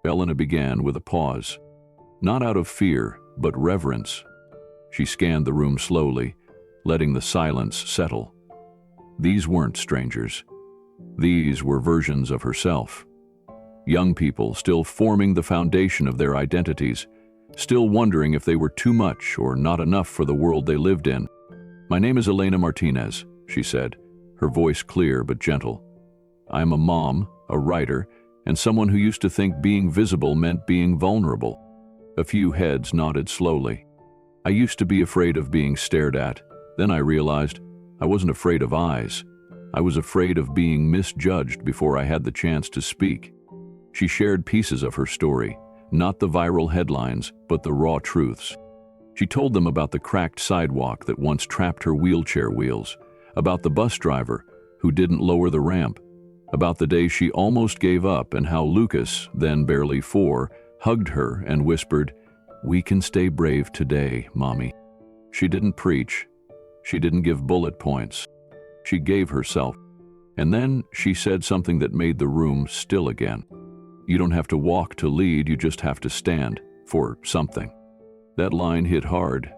Elena began with a pause, not out of fear, but reverence. She scanned the room slowly, letting the silence settle. These weren't strangers. These were versions of herself. Young people still forming the foundation of their identities, still wondering if they were too much or not enough for the world they lived in. "My name is Elena Martinez," she said, her voice clear but gentle. "I'm a mom, a writer, and someone who used to think being visible meant being vulnerable." A few heads nodded slowly. "I used to be afraid of being stared at. Then I realized I wasn't afraid of eyes. I was afraid of being misjudged before I had the chance to speak." She shared pieces of her story, not the viral headlines, but the raw truths. She told them about the cracked sidewalk that once trapped her wheelchair wheels, about the bus driver who didn't lower the ramp, about the day she almost gave up and how Lucas, then barely 4, hugged her and whispered, "We can stay brave today, Mommy." She didn't preach. She didn't give bullet points. She gave herself. And then she said something that made the room still again. "You don't have to walk to lead, you just have to stand for something." That line hit hard.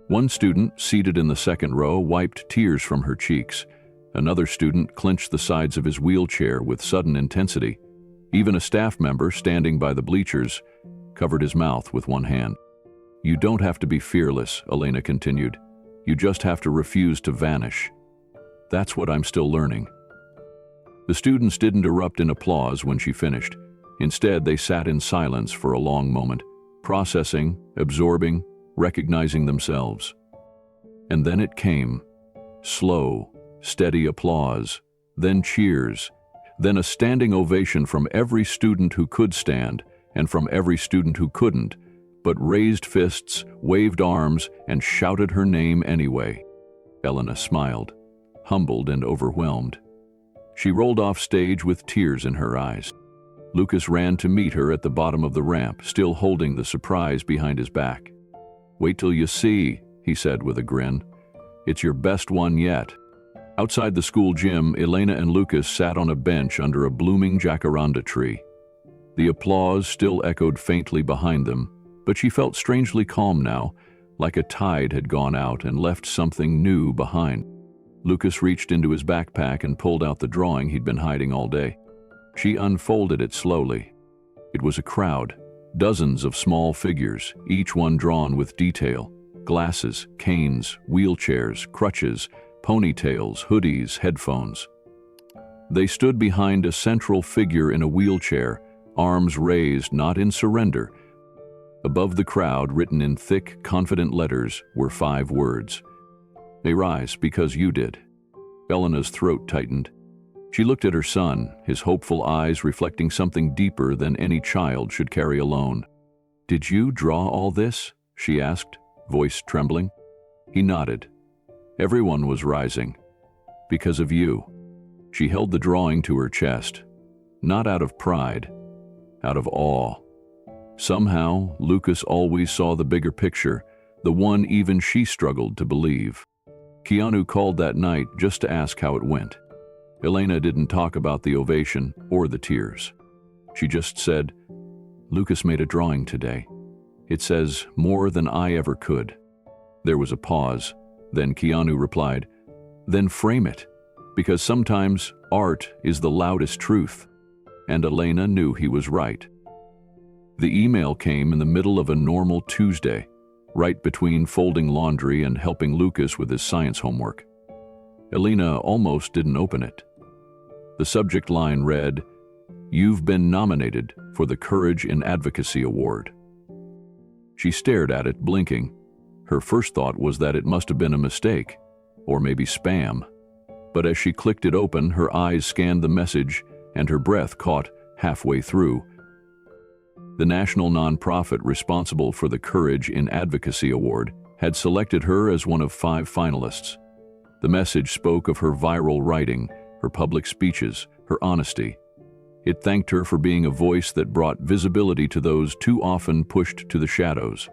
One student, seated in the second row, wiped tears from her cheeks. Another student clenched the sides of his wheelchair with sudden intensity. Even a staff member, standing by the bleachers, covered his mouth with one hand. "You don't have to be fearless," Elena continued. "You just have to refuse to vanish." That's what I'm still learning. The students didn't erupt in applause when she finished. Instead, they sat in silence for a long moment, processing, absorbing, recognizing themselves. And then it came. Slow, steady applause, then cheers, then a standing ovation from every student who could stand and from every student who couldn't, but raised fists, waved arms, and shouted her name anyway. Elena smiled, humbled and overwhelmed. She rolled off stage with tears in her eyes. Lucas ran to meet her at the bottom of the ramp, still holding the surprise behind his back. "Wait till you see," he said with a grin. "It's your best one yet." Outside the school gym, Elena and Lucas sat on a bench under a blooming jacaranda tree. The applause still echoed faintly behind them, but she felt strangely calm now, like a tide had gone out and left something new behind. Lucas reached into his backpack and pulled out the drawing he'd been hiding all day. She unfolded it slowly. It was a crowd, dozens of small figures, each one drawn with detail. Glasses, canes, wheelchairs, crutches, ponytails, hoodies, headphones. They stood behind a central figure in a wheelchair, arms raised, not in surrender. Above the crowd, written in thick, confident letters, were 5 words. "They rise because you did." Elena's throat tightened. She looked at her son, his hopeful eyes reflecting something deeper than any child should carry alone. "Did you draw all this?" she asked, voice trembling. He nodded. "Everyone was rising. Because of you." She held the drawing to her chest, not out of pride, out of awe. Somehow, Lucas always saw the bigger picture, the one even she struggled to believe. Keanu called that night just to ask how it went. Elena didn't talk about the ovation or the tears. She just said, "Lucas made a drawing today. It says more than I ever could." There was a pause. Then Keanu replied, "Then frame it, because sometimes art is the loudest truth." And Elena knew he was right. The email came in the middle of a normal Tuesday, right between folding laundry and helping Lucas with his science homework. Elena almost didn't open it. The subject line read, "You've been nominated for the Courage in Advocacy Award." She stared at it, blinking. Her first thought was that it must have been a mistake, or maybe spam. But as she clicked it open, her eyes scanned the message and her breath caught halfway through. The national nonprofit responsible for the Courage in Advocacy Award had selected her as one of 5 finalists. The message spoke of her viral writing, her public speeches, her honesty. It thanked her for being a voice that brought visibility to those too often pushed to the shadows.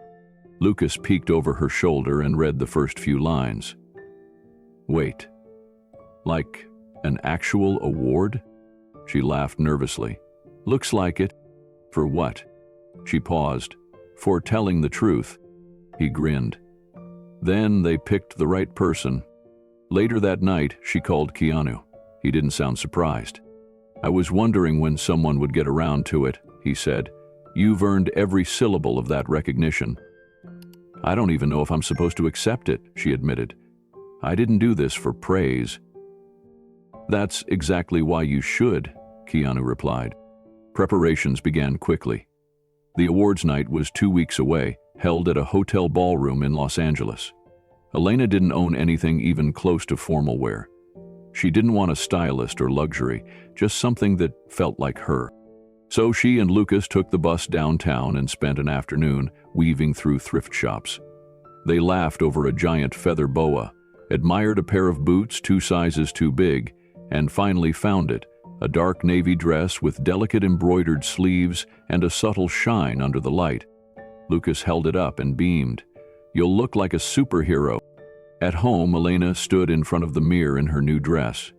Lucas peeked over her shoulder and read the first few lines. "Wait, like an actual award?" She laughed nervously. "Looks like it. For what?" She paused. "For telling the truth." He grinned. Then they picked the right person. Later that night, she called Keanu. He didn't sound surprised. "I was wondering when someone would get around to it," he said. "You've earned every syllable of that recognition." "I don't even know if I'm supposed to accept it," she admitted. "I didn't do this for praise." "That's exactly why you should," Keanu replied. Preparations began quickly. The awards night was 2 weeks away, held at a hotel ballroom in Los Angeles. Elena didn't own anything even close to formal wear. She didn't want a stylist or luxury, just something that felt like her. So she and Lucas took the bus downtown and spent an afternoon weaving through thrift shops. They laughed over a giant feather boa, admired a pair of boots 2 sizes too big, and finally found it, a dark navy dress with delicate embroidered sleeves and a subtle shine under the light. Lucas held it up and beamed. "You'll look like a superhero." At home, Elena stood in front of the mirror in her new dress.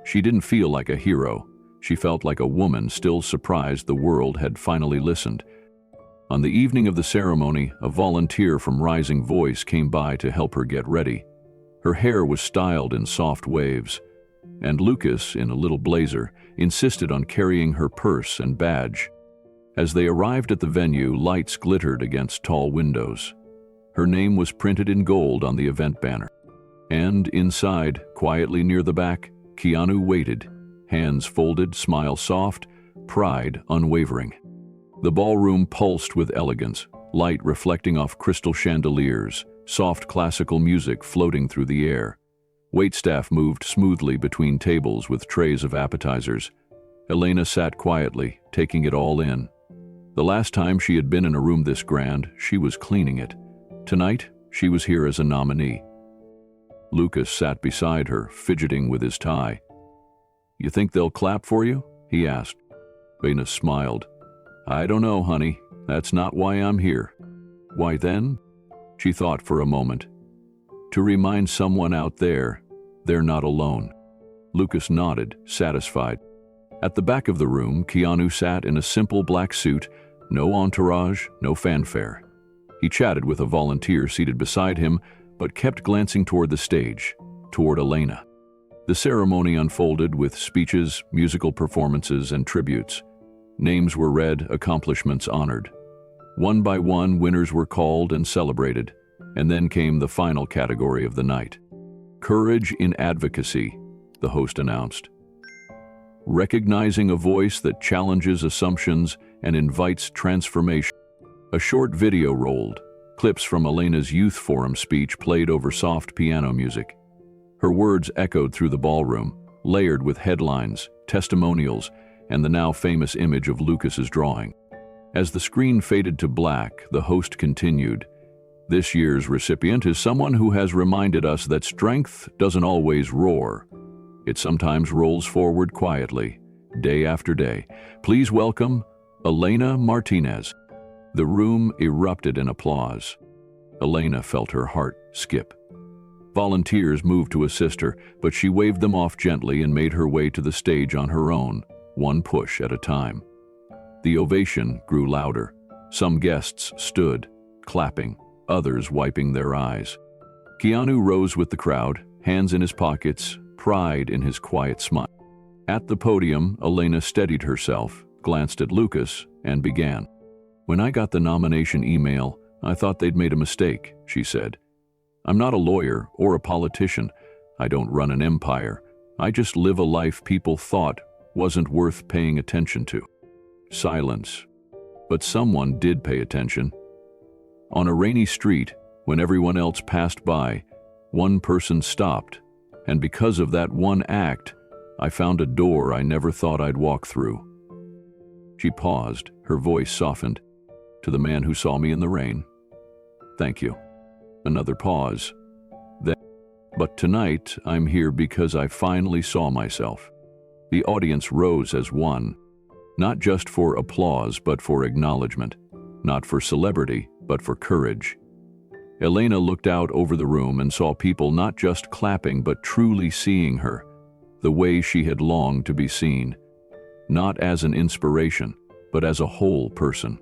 She didn't feel like a hero. She felt like a woman still surprised the world had finally listened. On the evening of the ceremony, a volunteer from Rising Voice came by to help her get ready. Her hair was styled in soft waves, and Lucas, in a little blazer, insisted on carrying her purse and badge. As they arrived at the venue, lights glittered against tall windows. Her name was printed in gold on the event banner. And inside, quietly near the back, Keanu waited, hands folded, smile soft, pride unwavering. The ballroom pulsed with elegance, light reflecting off crystal chandeliers, soft classical music floating through the air. Waitstaff moved smoothly between tables with trays of appetizers. Elena sat quietly, taking it all in. The last time she had been in a room this grand, she was cleaning it. Tonight, she was here as a nominee. Lucas sat beside her, fidgeting with his tie. "You think they'll clap for you?" he asked. Elena smiled. "I don't know, honey. That's not why I'm here." "Why then?" She thought for a moment. "To remind someone out there, they're not alone." Lucas nodded, satisfied. At the back of the room, Keanu sat in a simple black suit, no entourage, no fanfare. He chatted with a volunteer seated beside him, but kept glancing toward the stage, toward Elena. The ceremony unfolded with speeches, musical performances, and tributes. Names were read, accomplishments honored. One by one, winners were called and celebrated, and then came the final category of the night. "Courage in advocacy," the host announced. "Recognizing a voice that challenges assumptions and invites transformation." A short video rolled. Clips from Elena's youth forum speech played over soft piano music. Her words echoed through the ballroom, layered with headlines, testimonials, and the now famous image of Lucas's drawing. As the screen faded to black, the host continued, "This year's recipient is someone who has reminded us that strength doesn't always roar. It sometimes rolls forward quietly, day after day. Please welcome Elena Martinez." The room erupted in applause. Elena felt her heart skip. Volunteers moved to assist her, but she waved them off gently and made her way to the stage on her own, one push at a time. The ovation grew louder. Some guests stood, clapping, others wiping their eyes. Keanu rose with the crowd, hands in his pockets, pride in his quiet smile. At the podium, Elena steadied herself, glanced at Lucas, and began. "When I got the nomination email, I thought they'd made a mistake," she said. "I'm not a lawyer or a politician. I don't run an empire. I just live a life people thought wasn't worth paying attention to." Silence. But someone did pay attention. On a rainy street, when everyone else passed by, one person stopped, and because of that one act, I found a door I never thought I'd walk through. She paused, her voice softened. "To the man who saw me in the rain, thank you." Another pause. Then, "But tonight, I'm here because I finally saw myself." The audience rose as one, not just for applause, but for acknowledgement, not for celebrity, but for courage. Elena looked out over the room and saw people not just clapping, but truly seeing her, the way she had longed to be seen, not as an inspiration, but as a whole person.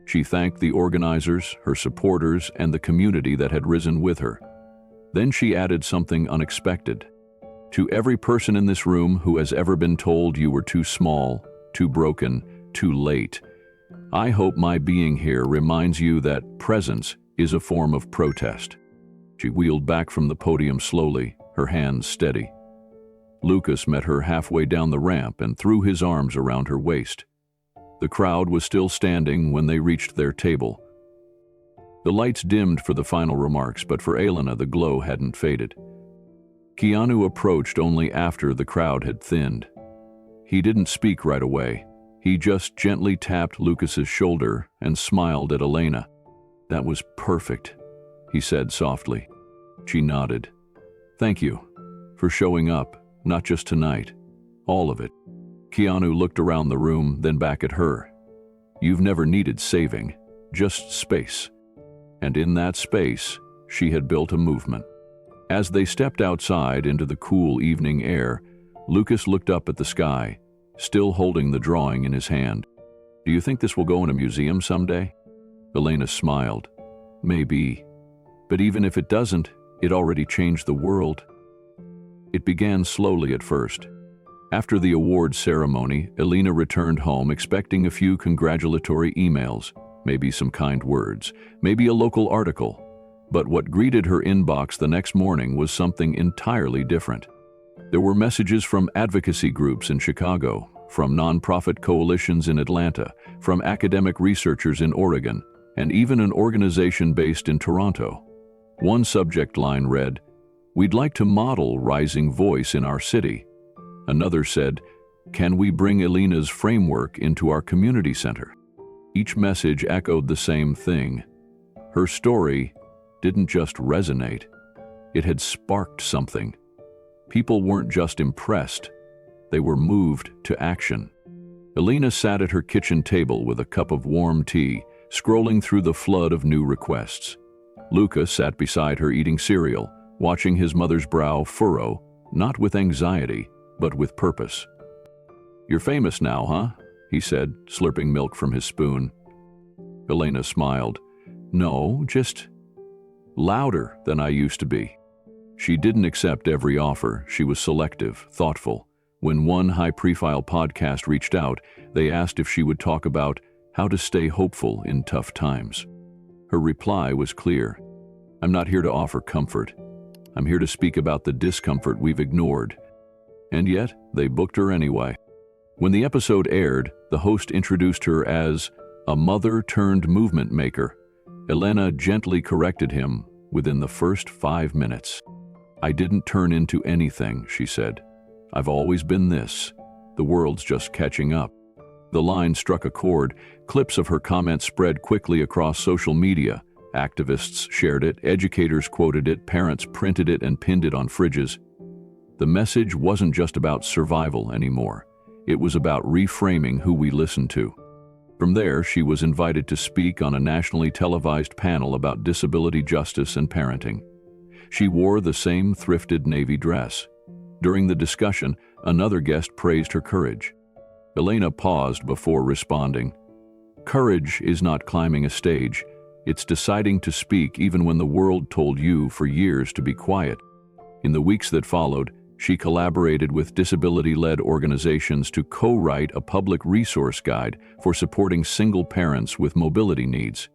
She thanked the organizers, her supporters, and the community that had risen with her. Then she added something unexpected. "To every person in this room who has ever been told you were too small, too broken, too late, I hope my being here reminds you that presence is a form of protest." She wheeled back from the podium slowly, her hands steady. Lucas met her halfway down the ramp and threw his arms around her waist. The crowd was still standing when they reached their table. The lights dimmed for the final remarks, but for Elena the glow hadn't faded. Keanu approached only after the crowd had thinned. He didn't speak right away. He just gently tapped Lucas's shoulder and smiled at Elena. "That was perfect," he said softly. She nodded. "Thank you for showing up, not just tonight, all of it." Keanu looked around the room, then back at her. "You've never needed saving, just space." And in that space, she had built a movement. As they stepped outside into the cool evening air, Lucas looked up at the sky, still holding the drawing in his hand. "Do you think this will go in a museum someday?" Elena smiled. "Maybe. But even if it doesn't, it already changed the world." It began slowly at first. After the award ceremony, Elena returned home expecting a few congratulatory emails, maybe some kind words, maybe a local article. But what greeted her inbox the next morning was something entirely different. There were messages from advocacy groups in Chicago, from nonprofit coalitions in Atlanta, from academic researchers in Oregon, and even an organization based in Toronto. One subject line read, "We'd like to model rising voice in our city." Another said, "Can we bring Elena's framework into our community center?" Each message echoed the same thing. Her story didn't just resonate, it had sparked something. People weren't just impressed, they were moved to action. Elena sat at her kitchen table with a cup of warm tea, scrolling through the flood of new requests. Luca sat beside her eating cereal, watching his mother's brow furrow, not with anxiety, but with purpose. "You're famous now, huh?" he said, slurping milk from his spoon. Elena smiled. "No, just louder than I used to be." She didn't accept every offer. She was selective, thoughtful. When one high-profile podcast reached out, they asked if she would talk about how to stay hopeful in tough times. Her reply was clear. "I'm not here to offer comfort. I'm here to speak about the discomfort we've ignored." And yet, they booked her anyway. When the episode aired, the host introduced her as a mother-turned-movement maker. Elena gently corrected him within the first 5 minutes. "I didn't turn into anything," she said. "I've always been this. The world's just catching up." The line struck a chord. Clips of her comments spread quickly across social media. Activists shared it, educators quoted it, parents printed it and pinned it on fridges. The message wasn't just about survival anymore. It was about reframing who we listen to. From there, she was invited to speak on a nationally televised panel about disability justice and parenting. She wore the same thrifted navy dress. During the discussion, another guest praised her courage. Elena paused before responding. "Courage is not climbing a stage. It's deciding to speak even when the world told you for years to be quiet." In the weeks that followed, she collaborated with disability-led organizations to co-write a public resource guide for supporting single parents with mobility needs.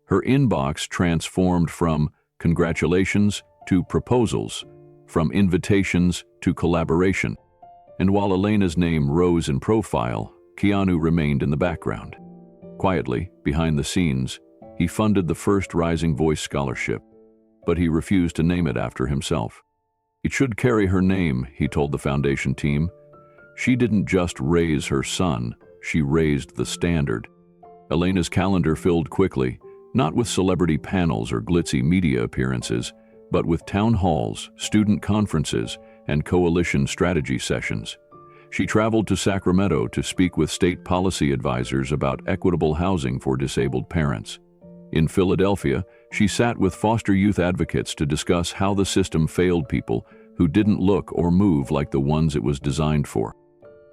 Her inbox transformed from congratulations to proposals, from invitations to collaboration. And while Elena's name rose in profile, Keanu remained in the background. Quietly, behind the scenes, he funded the first Rising Voice Scholarship, but he refused to name it after himself. "It should carry her name," he told the foundation team. "She didn't just raise her son, she raised the standard." Elena's calendar filled quickly, not with celebrity panels or glitzy media appearances, but with town halls, student conferences, and coalition strategy sessions. She traveled to Sacramento to speak with state policy advisors about equitable housing for disabled parents. In Philadelphia, she sat with foster youth advocates to discuss how the system failed people who didn't look or move like the ones it was designed for.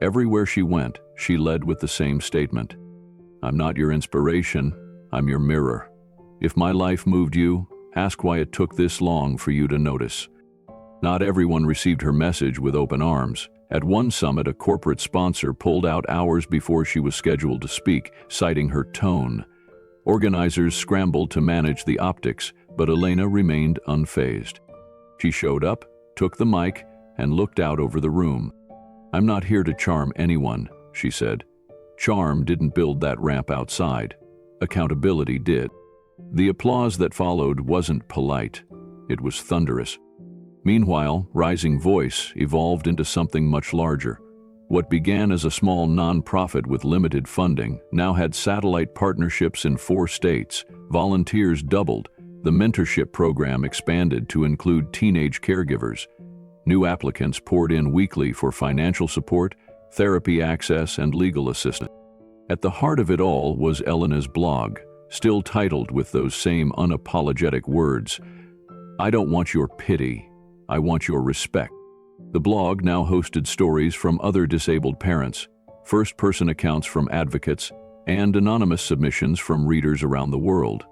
Everywhere she went, she led with the same statement: "I'm not your inspiration, I'm your mirror. If my life moved you, ask why it took this long for you to notice." Not everyone received her message with open arms. At one summit, a corporate sponsor pulled out hours before she was scheduled to speak, citing her tone. Organizers scrambled to manage the optics, but Elena remained unfazed. She showed up, took the mic, and looked out over the room. "I'm not here to charm anyone," she said. Charm didn't build that ramp outside. Accountability did. The applause that followed wasn't polite. It was thunderous. Meanwhile, Rising Voice evolved into something much larger. What began as a small nonprofit with limited funding now had satellite partnerships in 4 states. Volunteers doubled. The mentorship program expanded to include teenage caregivers. New applicants poured in weekly for financial support, therapy access, and legal assistance. At the heart of it all was Elena's blog, still titled with those same unapologetic words: "I don't want your pity, I want your respect." The blog now hosted stories from other disabled parents, first-person accounts from advocates, and anonymous submissions from readers around the world.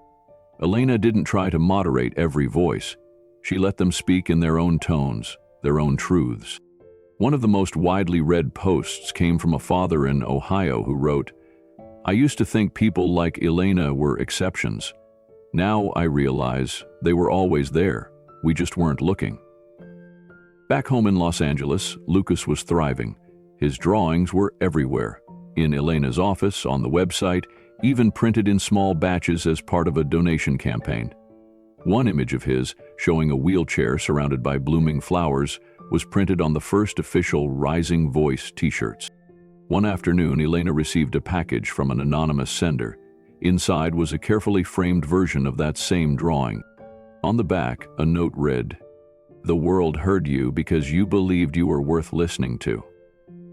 Elena didn't try to moderate every voice. She let them speak in their own tones, their own truths. One of the most widely read posts came from a father in Ohio who wrote, "I used to think people like Elena were exceptions. Now I realize they were always there. We just weren't looking." Back home in Los Angeles, Lucas was thriving. His drawings were everywhere. In Elena's office, on the website, even printed in small batches as part of a donation campaign. One image of his, showing a wheelchair surrounded by blooming flowers, was printed on the first official Rising Voice t-shirts. One afternoon, Elena received a package from an anonymous sender. Inside was a carefully framed version of that same drawing. On the back, a note read, "The world heard you because you believed you were worth listening to."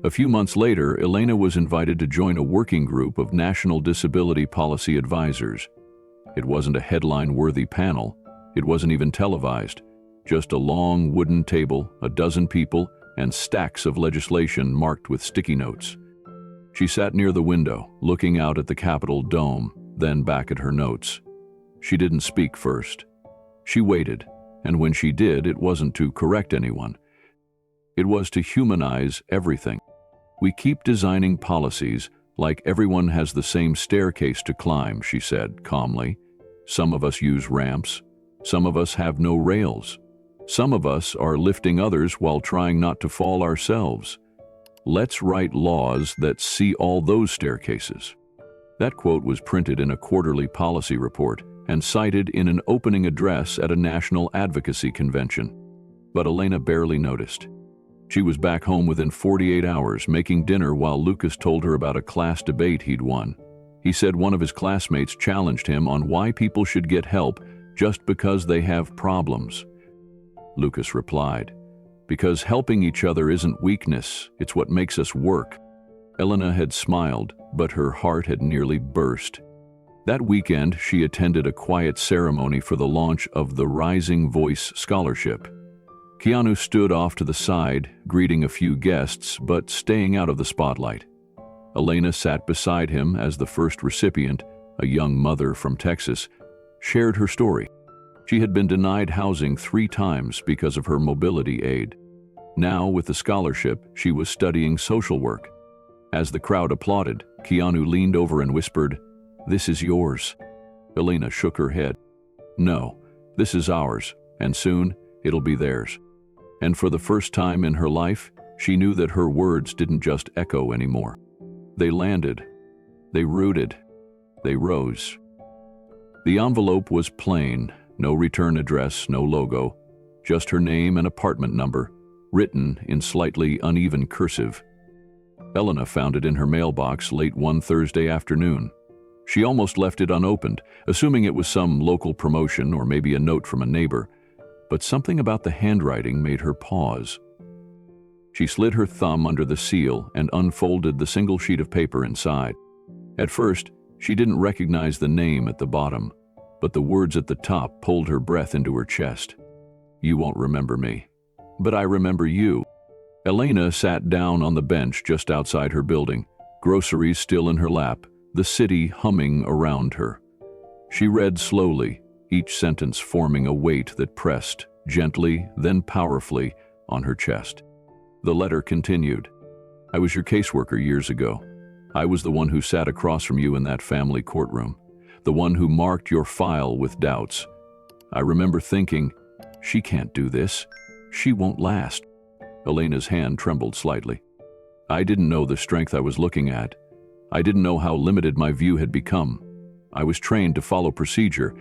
A few months later, Elena was invited to join a working group of National Disability Policy Advisors. It wasn't a headline-worthy panel. It wasn't even televised. Just a long wooden table, a dozen people, and stacks of legislation marked with sticky notes. She sat near the window, looking out at the Capitol dome, then back at her notes. She didn't speak first. She waited, and when she did, it wasn't to correct anyone. It was to humanize everything. We keep designing policies like everyone has the same staircase to climb, she said calmly. Some of us use ramps. Some of us have no rails. Some of us are lifting others while trying not to fall ourselves. Let's write laws that see all those staircases. That quote was printed in a quarterly policy report and cited in an opening address at a national advocacy convention. But Elena barely noticed. She was back home within 48 hours, making dinner while Lucas told her about a class debate he'd won. He said one of his classmates challenged him on why people should get help just because they have problems. Lucas replied, "Because helping each other isn't weakness, it's what makes us work." Elena had smiled, but her heart had nearly burst. That weekend, she attended a quiet ceremony for the launch of the Rising Voice Scholarship. Keanu stood off to the side, greeting a few guests, but staying out of the spotlight. Elena sat beside him as the first recipient, a young mother from Texas, shared her story. She had been denied housing 3 times because of her mobility aid. Now, with the scholarship, she was studying social work. As the crowd applauded, Keanu leaned over and whispered, "This is yours." Elena shook her head. "No, this is ours, and soon it'll be theirs." And for the first time in her life, she knew that her words didn't just echo anymore. They landed. They rooted. They rose. The envelope was plain, no return address, no logo, just her name and apartment number, written in slightly uneven cursive. Elena found it in her mailbox late one Thursday afternoon. She almost left it unopened, assuming it was some local promotion or maybe a note from a neighbor, but something about the handwriting made her pause. She slid her thumb under the seal and unfolded the single sheet of paper inside. At first, she didn't recognize the name at the bottom, but the words at the top pulled her breath into her chest. "You won't remember me, but I remember you." Elena sat down on the bench just outside her building, groceries still in her lap, the city humming around her. She read slowly, each sentence forming a weight that pressed, gently, then powerfully, on her chest. The letter continued. "I was your caseworker years ago. I was the one who sat across from you in that family courtroom, the one who marked your file with doubts. I remember thinking, she can't do this. She won't last." Elena's hand trembled slightly. "I didn't know the strength I was looking at. I didn't know how limited my view had become. I was trained to follow procedure,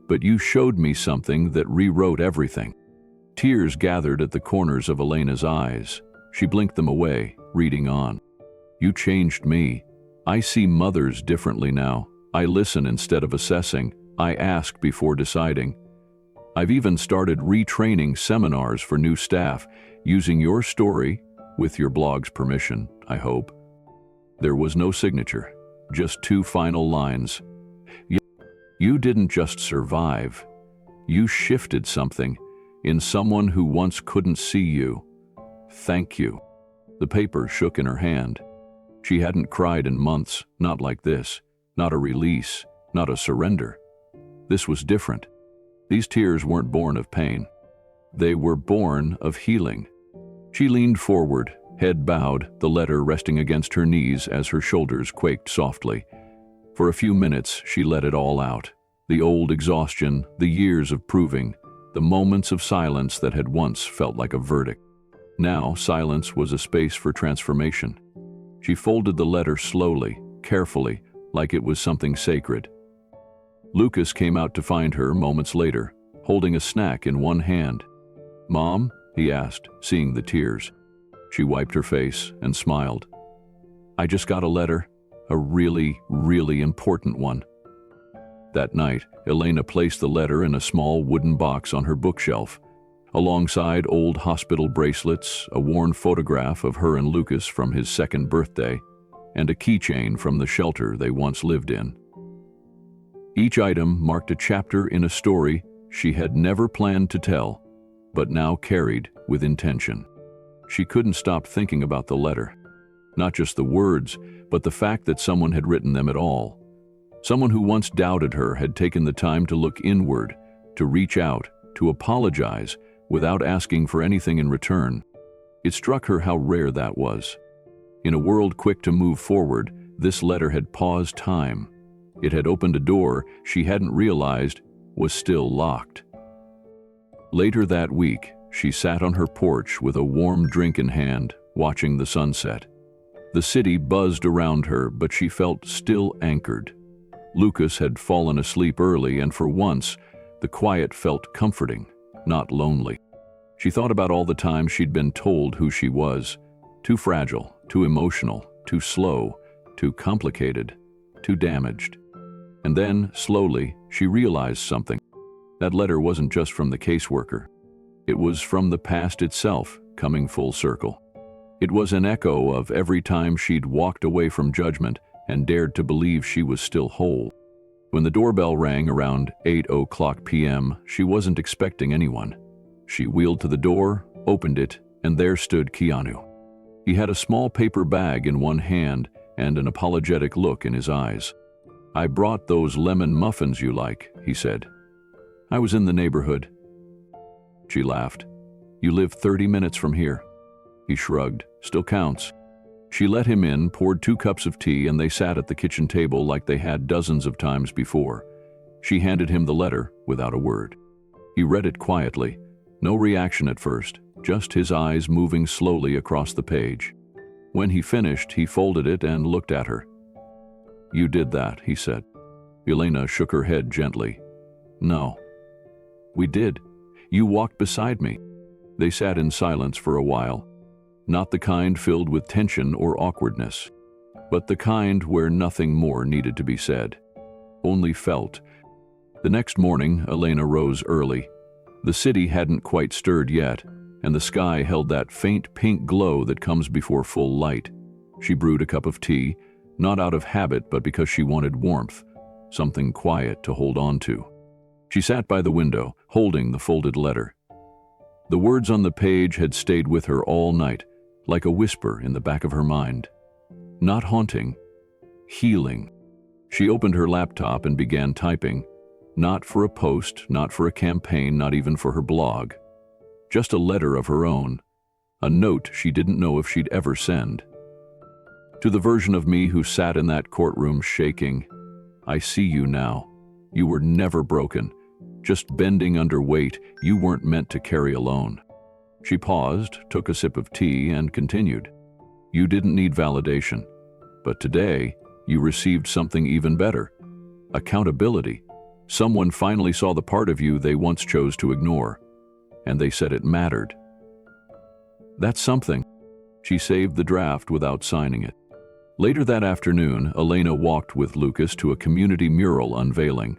but you showed me something that rewrote everything." Tears gathered at the corners of Elena's eyes. She blinked them away, reading on. "You changed me. I see mothers differently now. I listen instead of assessing. I ask before deciding. I've even started retraining seminars for new staff, using your story, with your blog's permission, I hope." There was no signature, just 2 final lines. "You didn't just survive. You shifted something in someone who once couldn't see you. Thank you." The paper shook in her hand. She hadn't cried in months, not like this, not a release, not a surrender. This was different. These tears weren't born of pain. They were born of healing. She leaned forward, head bowed, the letter resting against her knees as her shoulders quaked softly. For a few minutes, she let it all out. The old exhaustion, the years of proving, the moments of silence that had once felt like a verdict. Now, silence was a space for transformation. She folded the letter slowly, carefully, like it was something sacred. Lucas came out to find her moments later, holding a snack in one hand. "Mom?" he asked, seeing the tears. She wiped her face and smiled. I just got a letter, a really, really important one. That night, Elena placed the letter in a small wooden box on her bookshelf, alongside old hospital bracelets, a worn photograph of her and Lucas from his second birthday, and a keychain from the shelter they once lived in. Each item marked a chapter in a story she had never planned to tell, but now carried with intention. She couldn't stop thinking about the letter. Not just the words, but the fact that someone had written them at all. Someone who once doubted her had taken the time to look inward, to reach out, to apologize, without asking for anything in return. It struck her how rare that was. In a world quick to move forward, this letter had paused time. It had opened a door she hadn't realized was still locked. Later that week, she sat on her porch with a warm drink in hand, watching the sunset. The city buzzed around her, but she felt still anchored. Lucas had fallen asleep early, and for once, the quiet felt comforting, not lonely. She thought about all the times she'd been told who she was. Too fragile, too emotional, too slow, too complicated, too damaged. And then, slowly, she realized something. That letter wasn't just from the caseworker. It was from the past itself, coming full circle. It was an echo of every time she'd walked away from judgment and dared to believe she was still whole. When the doorbell rang around 8:00 p.m., she wasn't expecting anyone. She wheeled to the door, opened it, and there stood Keanu. He had a small paper bag in one hand and an apologetic look in his eyes. "I brought those lemon muffins you like," he said. "I was in the neighborhood." She laughed. "You live 30 minutes from here." He shrugged. "Still counts." She let him in, poured 2 cups of tea, and they sat at the kitchen table like they had dozens of times before. She handed him the letter without a word. He read it quietly. No reaction at first, just his eyes moving slowly across the page. When he finished, he folded it and looked at her. "You did that," he said. Elena shook her head gently. "No." "We did. You walked beside me." They sat in silence for a while. Not the kind filled with tension or awkwardness, but the kind where nothing more needed to be said, only felt. The next morning, Elena rose early. The city hadn't quite stirred yet, and the sky held that faint pink glow that comes before full light. She brewed a cup of tea, not out of habit but because she wanted warmth, something quiet to hold on to. She sat by the window, holding the folded letter. The words on the page had stayed with her all night, like a whisper in the back of her mind. Not haunting, healing. She opened her laptop and began typing. Not for a post, not for a campaign, not even for her blog. Just a letter of her own. A note she didn't know if she'd ever send. To the version of me who sat in that courtroom shaking. I see you now. You were never broken. Just bending under weight you weren't meant to carry alone. She paused, took a sip of tea, and continued. You didn't need validation. But today, you received something even better. Accountability. Someone finally saw the part of you they once chose to ignore. And they said it mattered. That's something. She saved the draft without signing it. Later that afternoon, Elena walked with Lucas to a community mural unveiling.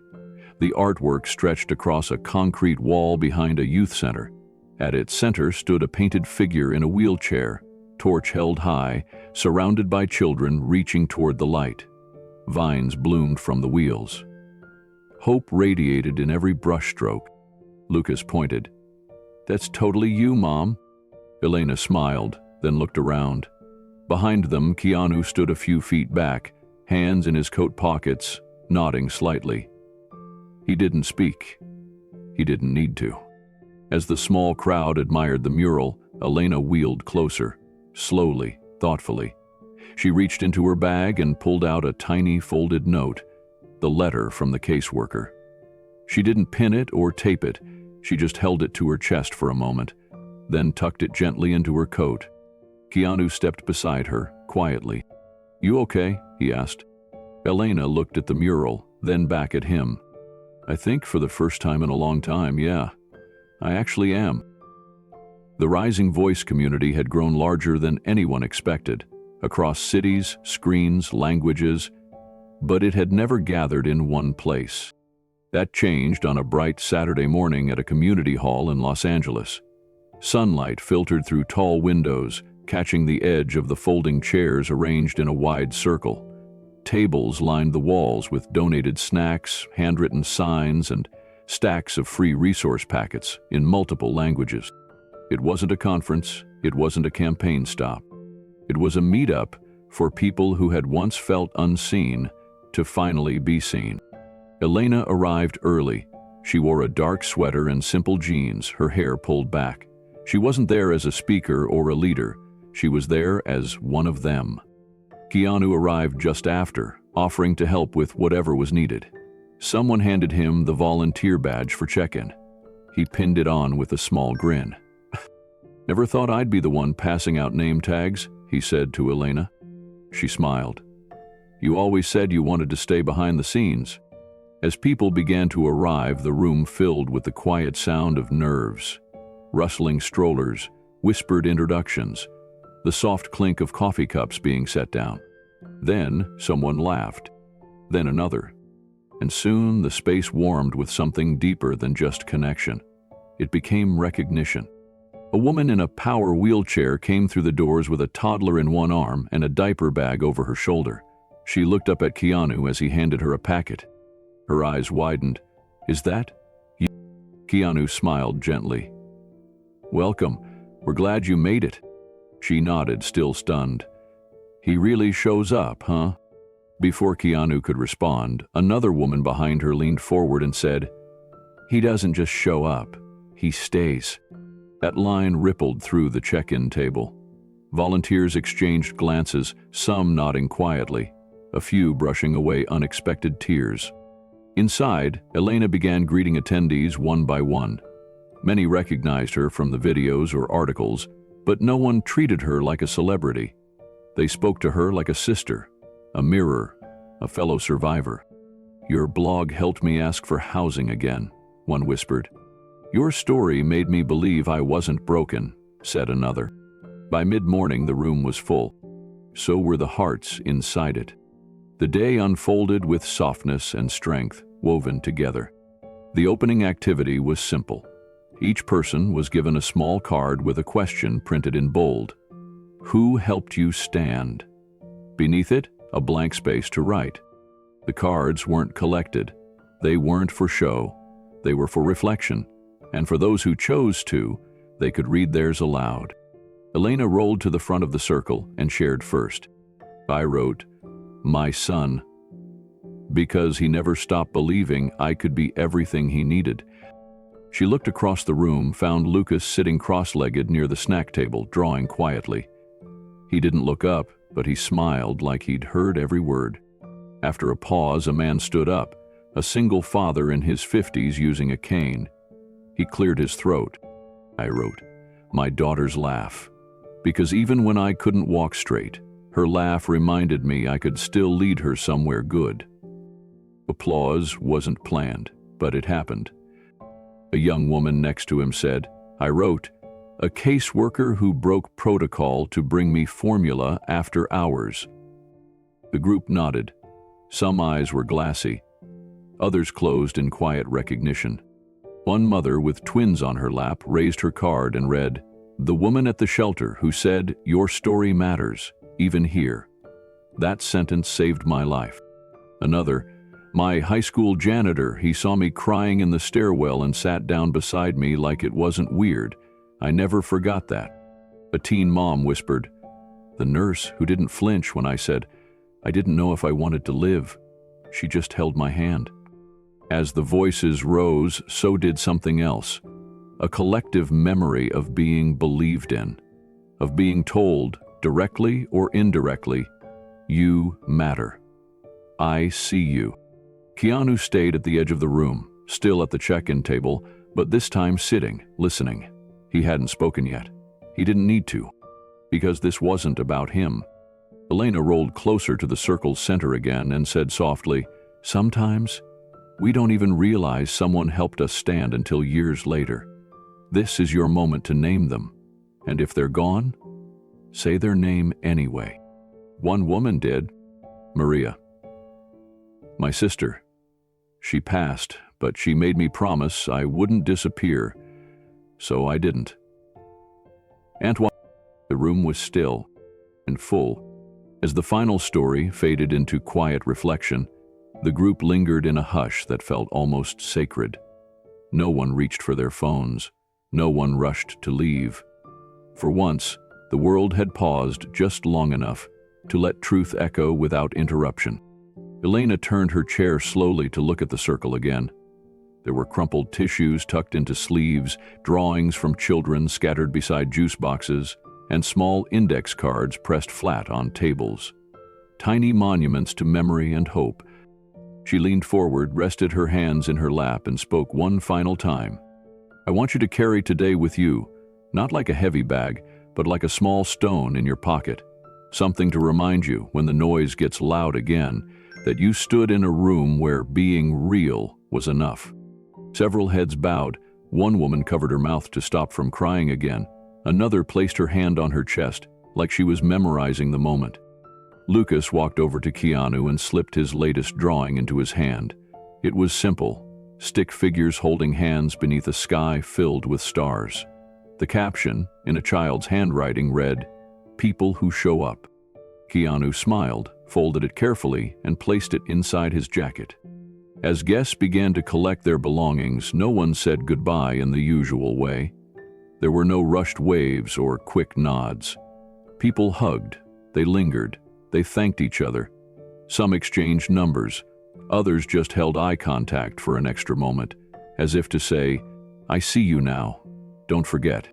The artwork stretched across a concrete wall behind a youth center. At its center stood a painted figure in a wheelchair, torch held high, surrounded by children reaching toward the light. Vines bloomed from the wheels. Hope radiated in every brushstroke. Lucas pointed. That's totally you, Mom. Elena smiled, then looked around. Behind them, Keanu stood a few feet back, hands in his coat pockets, nodding slightly. He didn't speak. He didn't need to. As the small crowd admired the mural, Elena wheeled closer, slowly, thoughtfully. She reached into her bag and pulled out a tiny folded note, the letter from the caseworker. She didn't pin it or tape it, she just held it to her chest for a moment, then tucked it gently into her coat. Keanu stepped beside her, quietly. You okay? He asked. Elena looked at the mural, then back at him. I think for the first time in a long time, yeah. I actually am. The Rising Voice community had grown larger than anyone expected. across cities, screens, languages, but it had never gathered in one place. That changed on a bright Saturday morning at a community hall in Los Angeles. Sunlight filtered through tall windows, catching the edge of the folding chairs arranged in a wide circle. Tables lined the walls with donated snacks, handwritten signs, and stacks of free resource packets in multiple languages. It wasn't a conference, it wasn't a campaign stop. It was a meetup for people who had once felt unseen to finally be seen. Elena arrived early. She wore a dark sweater and simple jeans, her hair pulled back. She wasn't there as a speaker or a leader. She was there as one of them. Keanu arrived just after, offering to help with whatever was needed. Someone handed him the volunteer badge for check-in. He pinned it on with a small grin. "Never thought I'd be the one passing out name tags," he said to Elena. She smiled. "You always said you wanted to stay behind the scenes." As people began to arrive, the room filled with the quiet sound of nerves, rustling strollers, whispered introductions, the soft clink of coffee cups being set down. Then someone laughed, then another, and soon the space warmed with something deeper than just connection. It became recognition. A woman in a power wheelchair came through the doors with a toddler in one arm and a diaper bag over her shoulder. She looked up at Keanu as he handed her a packet. Her eyes widened. "Is that you?" Keanu smiled gently. "Welcome. We're glad you made it." She nodded, still stunned. "He really shows up, huh?" Before Keanu could respond, another woman behind her leaned forward and said, "He doesn't just show up, he stays." That line rippled through the check-in table. Volunteers exchanged glances, some nodding quietly, a few brushing away unexpected tears. Inside, Elena began greeting attendees one by one. Many recognized her from the videos or articles, but no one treated her like a celebrity. They spoke to her like a sister, a mirror, a fellow survivor. "Your blog helped me ask for housing again," one whispered. "Your story made me believe I wasn't broken," said another. By mid-morning, the room was full. So were the hearts inside it. The day unfolded with softness and strength woven together. The opening activity was simple. Each person was given a small card with a question printed in bold. Who helped you stand? Beneath it, a blank space to write. The cards weren't collected. They weren't for show. They were for reflection. And for those who chose to, they could read theirs aloud. Elena rolled to the front of the circle and shared first. I wrote, "My son," because he never stopped believing I could be everything he needed. She looked across the room, found Lucas sitting cross-legged near the snack table, drawing quietly. He didn't look up, but he smiled like he'd heard every word. After a pause, a man stood up, a single father in his 50s using a cane. He cleared his throat. I wrote, "My daughter's laugh," because even when I couldn't walk straight, her laugh reminded me I could still lead her somewhere good. Applause wasn't planned, but it happened. A young woman next to him said, I wrote, "A caseworker who broke protocol to bring me formula after hours." The group nodded. Some eyes were glassy. Others closed in quiet recognition. One mother with twins on her lap raised her card and read, "The woman at the shelter who said, 'Your story matters, even here.' That sentence saved my life." Another, "My high school janitor, he saw me crying in the stairwell and sat down beside me like it wasn't weird. I never forgot that." A teen mom whispered, "The nurse who didn't flinch when I said, I didn't know if I wanted to live. She just held my hand." As the voices rose, so did something else. A collective memory of being believed in, of being told, directly or indirectly, "You matter. I see you." Keanu stayed at the edge of the room, still at the check-in table, but this time sitting, listening. He hadn't spoken yet. He didn't need to, because this wasn't about him. Elena rolled closer to the circle's center again and said softly, "Sometimes, we don't even realize someone helped us stand until years later. This is your moment to name them. And if they're gone, say their name anyway." One woman did. Maria. My sister. She passed, but she made me promise I wouldn't disappear, so I didn't. Antoine. The room was still and full. As the final story faded into quiet reflection, the group lingered in a hush that felt almost sacred. No one reached for their phones. No one rushed to leave. For once, the world had paused just long enough to let truth echo without interruption. Elena turned her chair slowly to look at the circle again. There were crumpled tissues tucked into sleeves, drawings from children scattered beside juice boxes, and small index cards pressed flat on tables. Tiny monuments to memory and hope. She leaned forward, rested her hands in her lap, and spoke one final time. I want you to carry today with you, not like a heavy bag, but like a small stone in your pocket. Something to remind you, when the noise gets loud again, that you stood in a room where being real was enough. Several heads bowed. One woman covered her mouth to stop from crying again. Another placed her hand on her chest, like she was memorizing the moment. Lucas walked over to Keanu and slipped his latest drawing into his hand. It was simple, stick figures holding hands beneath a sky filled with stars. The caption, in a child's handwriting, read, "People who show up." Keanu smiled, folded it carefully, and placed it inside his jacket. As guests began to collect their belongings, no one said goodbye in the usual way. There were no rushed waves or quick nods. People hugged, they lingered, they thanked each other. Some exchanged numbers, others just held eye contact for an extra moment, as if to say, "I see you now, don't forget."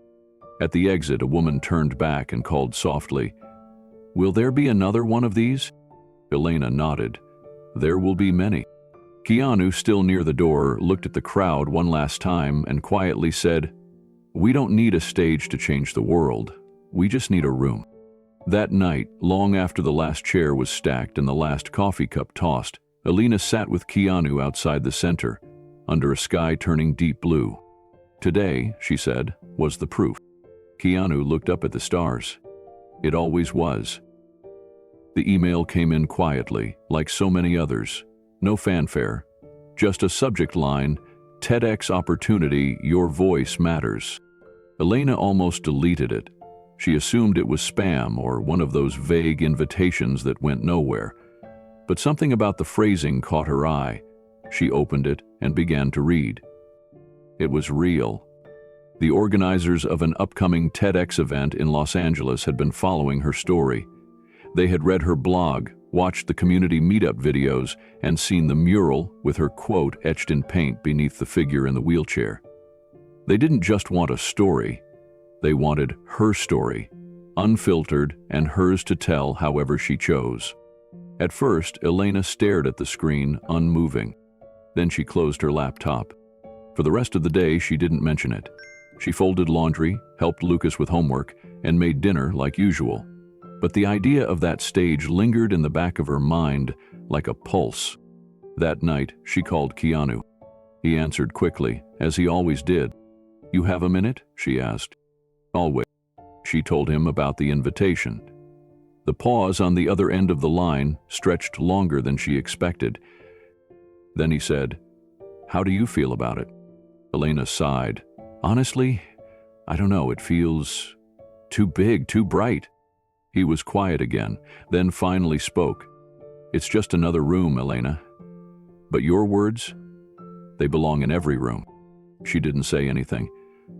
At the exit, a woman turned back and called softly, "Will there be another one of these?" Elena nodded. "There will be many." Keanu, still near the door, looked at the crowd one last time and quietly said, "We don't need a stage to change the world. We just need a room." That night, long after the last chair was stacked and the last coffee cup tossed, Elena sat with Keanu outside the center, under a sky turning deep blue. Today, she said, was the proof. Keanu looked up at the stars. It always was. The email came in quietly, like so many others. No fanfare, just a subject line, TEDx opportunity, your voice matters. Elena almost deleted it. She assumed it was spam or one of those vague invitations that went nowhere. But something about the phrasing caught her eye. She opened it and began to read. It was real. The organizers of an upcoming TEDx event in Los Angeles had been following her story. They had read her blog, watched the community meetup videos, and seen the mural with her quote etched in paint beneath the figure in the wheelchair. They didn't just want a story. They wanted her story, unfiltered and hers to tell however she chose. At first, Elena stared at the screen, unmoving. Then she closed her laptop. For the rest of the day, she didn't mention it. She folded laundry, helped Lucas with homework, and made dinner like usual. But the idea of that stage lingered in the back of her mind like a pulse. That night, she called Keanu. He answered quickly, as he always did. "You have a minute?" she asked. "Always." She told him about the invitation. The pause on the other end of the line stretched longer than she expected. Then he said, "How do you feel about it?" Elena sighed. "Honestly, I don't know, it feels too big, too bright." He was quiet again, then finally spoke. "It's just another room, Elena. But your words, they belong in every room." She didn't say anything,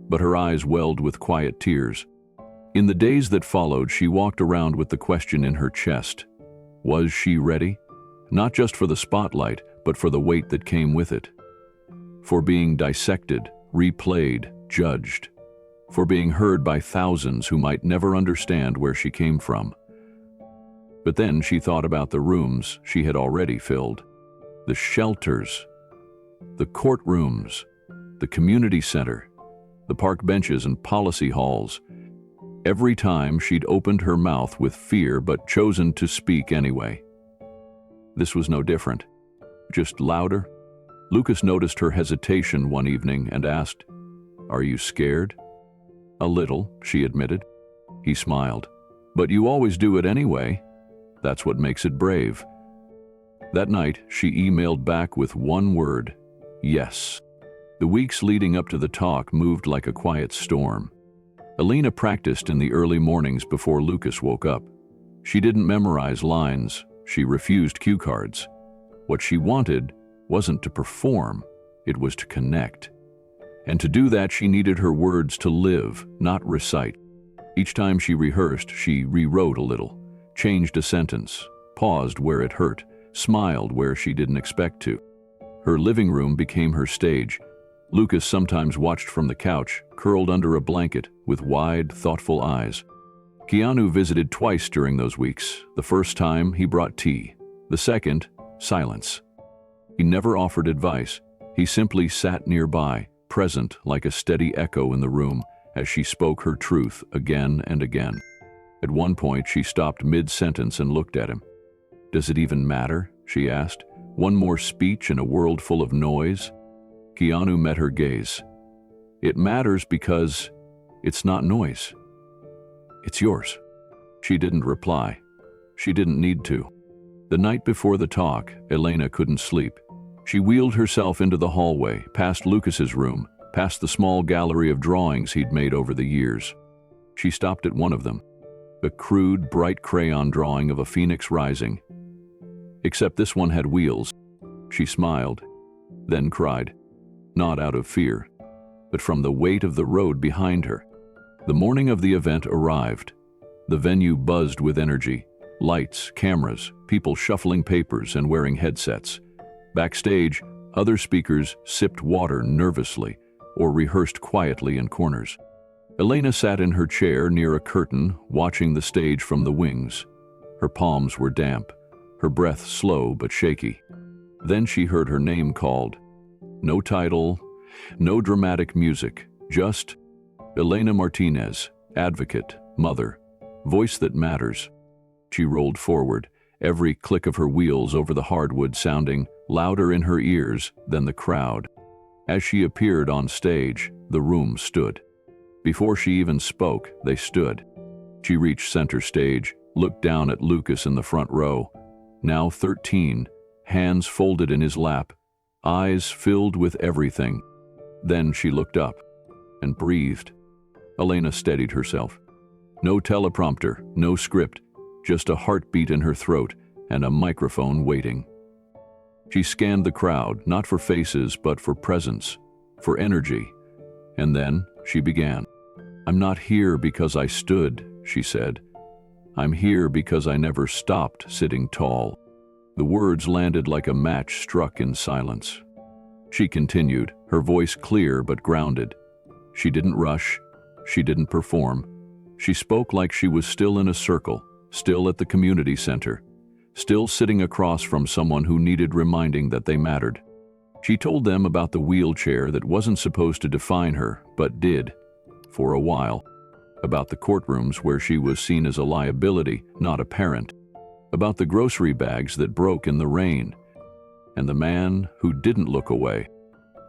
but her eyes welled with quiet tears. In the days that followed, she walked around with the question in her chest. Was she ready? Not just for the spotlight, but for the weight that came with it. For being dissected, replayed, judged. For being heard by thousands who might never understand where she came from. But then she thought about the rooms she had already filled. The shelters, the courtrooms, the community center, the park benches and policy halls. Every time she'd opened her mouth with fear but chosen to speak anyway. This was no different, just louder. Lucas noticed her hesitation one evening and asked, "Are you scared?" "A little," she admitted. He smiled. "But you always do it anyway." That's what makes it brave. That night, she emailed back with one word: yes. The weeks leading up to the talk moved like a quiet storm. Elena practiced in the early mornings before Lucas woke up. She didn't memorize lines. She refused cue cards. What she wanted wasn't to perform, it was to connect. And to do that, she needed her words to live, not recite. Each time she rehearsed, she rewrote a little, changed a sentence, paused where it hurt, smiled where she didn't expect to. Her living room became her stage. Lucas sometimes watched from the couch, curled under a blanket, with wide, thoughtful eyes. Keanu visited twice during those weeks. The first time, he brought tea. The second, silence. He never offered advice. He simply sat nearby, present like a steady echo in the room, as she spoke her truth again and again. At one point, she stopped mid-sentence and looked at him. "Does it even matter?" she asked. "One more speech in a world full of noise?" Keanu met her gaze. "It matters because it's not noise. It's yours." She didn't reply. She didn't need to. The night before the talk, Elena couldn't sleep. She wheeled herself into the hallway, past Lucas's room, past the small gallery of drawings he'd made over the years. She stopped at one of them, a crude, bright crayon drawing of a phoenix rising. Except this one had wheels. She smiled, then cried, not out of fear, but from the weight of the road behind her. The morning of the event arrived. The venue buzzed with energy. Lights, cameras, people shuffling papers and wearing headsets. Backstage, other speakers sipped water nervously or rehearsed quietly in corners. Elena sat in her chair near a curtain, watching the stage from the wings. Her palms were damp, her breath slow but shaky. Then she heard her name called. No title, no dramatic music, just Elena Martinez, advocate, mother, voice that matters. She rolled forward, every click of her wheels over the hardwood sounding louder in her ears than the crowd. As she appeared on stage, the room stood. Before she even spoke, they stood. She reached center stage, looked down at Lucas in the front row, now 13, hands folded in his lap, eyes filled with everything. Then she looked up and breathed. Elena steadied herself. No teleprompter, no script, just a heartbeat in her throat and a microphone waiting. She scanned the crowd, not for faces, but for presence, for energy. And then she began. "I'm not here because I stood," she said. "I'm here because I never stopped sitting tall." The words landed like a match struck in silence. She continued, her voice clear but grounded. She didn't rush. She didn't perform. She spoke like she was still in a circle, still at the community center, still sitting across from someone who needed reminding that they mattered. She told them about the wheelchair that wasn't supposed to define her, but did, for a while. About the courtrooms where she was seen as a liability, not a parent. About the grocery bags that broke in the rain. And the man who didn't look away.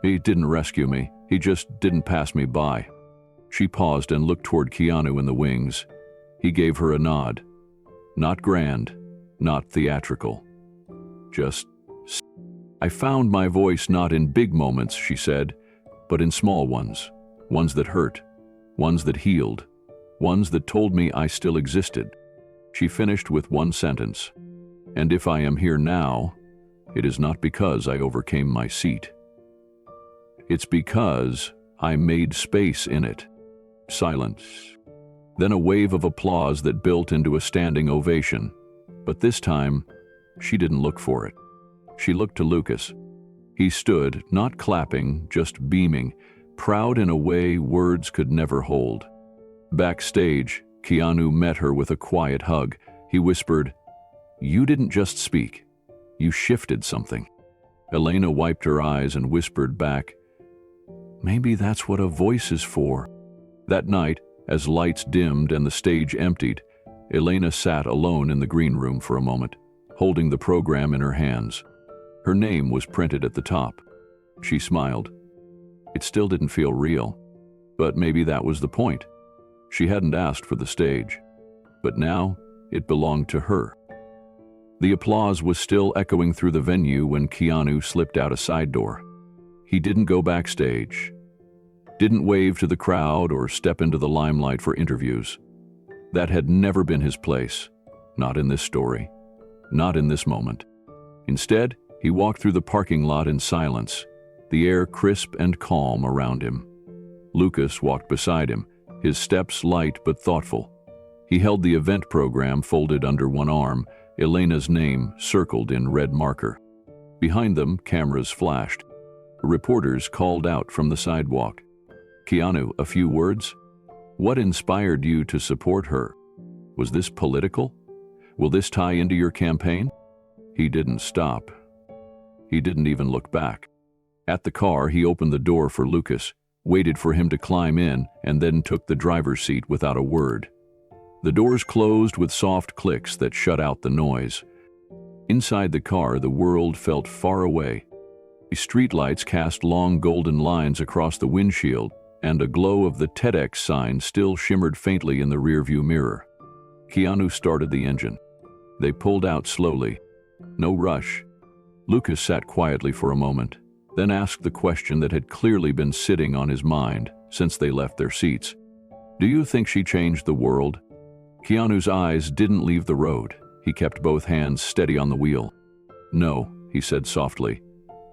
He didn't rescue me, he just didn't pass me by. She paused and looked toward Keanu in the wings. He gave her a nod. Not grand, not theatrical. Just, "I found my voice not in big moments," she said, "but in small ones. Ones that hurt, ones that healed, ones that told me I still existed." She finished with one sentence. "And if I am here now, it is not because I overcame my seat. It's because I made space in it." Silence. Then a wave of applause that built into a standing ovation. But this time, she didn't look for it. She looked to Lucas. He stood, not clapping, just beaming, proud in a way words could never hold. Backstage, Keanu met her with a quiet hug. He whispered, "You didn't just speak. You shifted something." Elena wiped her eyes and whispered back, "Maybe that's what a voice is for." That night, as lights dimmed and the stage emptied, Elena sat alone in the green room for a moment, holding the program in her hands. Her name was printed at the top. She smiled. It still didn't feel real, but maybe that was the point. She hadn't asked for the stage, but now it belonged to her. The applause was still echoing through the venue when Keanu slipped out a side door. He didn't go backstage, didn't wave to the crowd or step into the limelight for interviews. That had never been his place. Not in this story. Not in this moment. Instead, he walked through the parking lot in silence, the air crisp and calm around him. Lucas walked beside him, his steps light but thoughtful. He held the event program folded under one arm, Elena's name circled in red marker. Behind them, cameras flashed. Reporters called out from the sidewalk. "Keanu, a few words? What inspired you to support her? Was this political? Will this tie into your campaign?" He didn't stop. He didn't even look back. At the car, he opened the door for Lucas, waited for him to climb in, and then took the driver's seat without a word. The doors closed with soft clicks that shut out the noise. Inside the car, the world felt far away. The streetlights cast long golden lines across the windshield, and a glow of the TEDx sign still shimmered faintly in the rearview mirror. Keanu started the engine. They pulled out slowly. No rush. Lucas sat quietly for a moment, then asked the question that had clearly been sitting on his mind since they left their seats. "Do you think she changed the world?" Keanu's eyes didn't leave the road. He kept both hands steady on the wheel. "No," he said softly.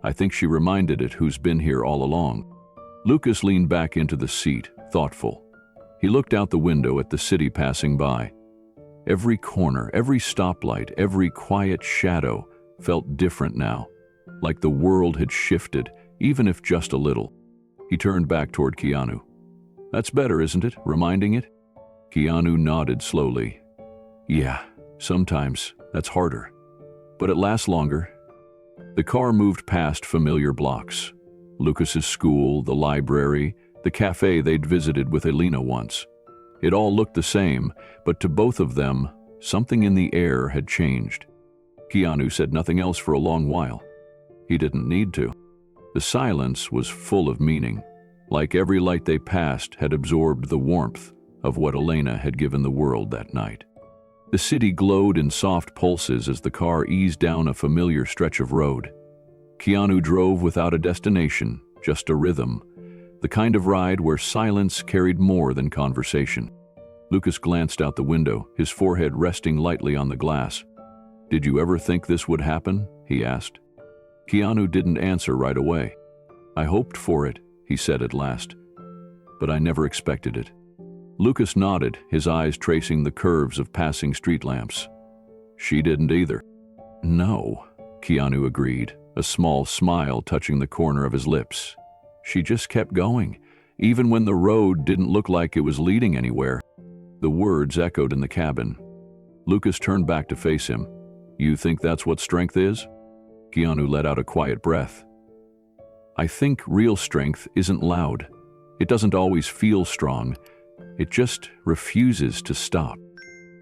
"I think she reminded it who's been here all along." Lucas leaned back into the seat, thoughtful. He looked out the window at the city passing by. Every corner, every stoplight, every quiet shadow felt different now, like the world had shifted, even if just a little. He turned back toward Keanu. "That's better, isn't it, reminding it?" Keanu nodded slowly. "Yeah, sometimes that's harder, but it lasts longer." The car moved past familiar blocks. Lucas's school, the library, the cafe they'd visited with Elena once. It all looked the same, but to both of them, something in the air had changed. Keanu said nothing else for a long while. He didn't need to. The silence was full of meaning, like every light they passed had absorbed the warmth of what Elena had given the world that night. The city glowed in soft pulses as the car eased down a familiar stretch of road. Keanu drove without a destination, just a rhythm, the kind of ride where silence carried more than conversation. Lucas glanced out the window, his forehead resting lightly on the glass. "Did you ever think this would happen?" he asked. Keanu didn't answer right away. "I hoped for it," he said at last, "but I never expected it." Lucas nodded, his eyes tracing the curves of passing street lamps. "She didn't either." "No," Keanu agreed, a small smile touching the corner of his lips. "She just kept going, even when the road didn't look like it was leading anywhere." The words echoed in the cabin. Lucas turned back to face him. "You think that's what strength is?" Keanu let out a quiet breath. "I think real strength isn't loud. It doesn't always feel strong. It just refuses to stop."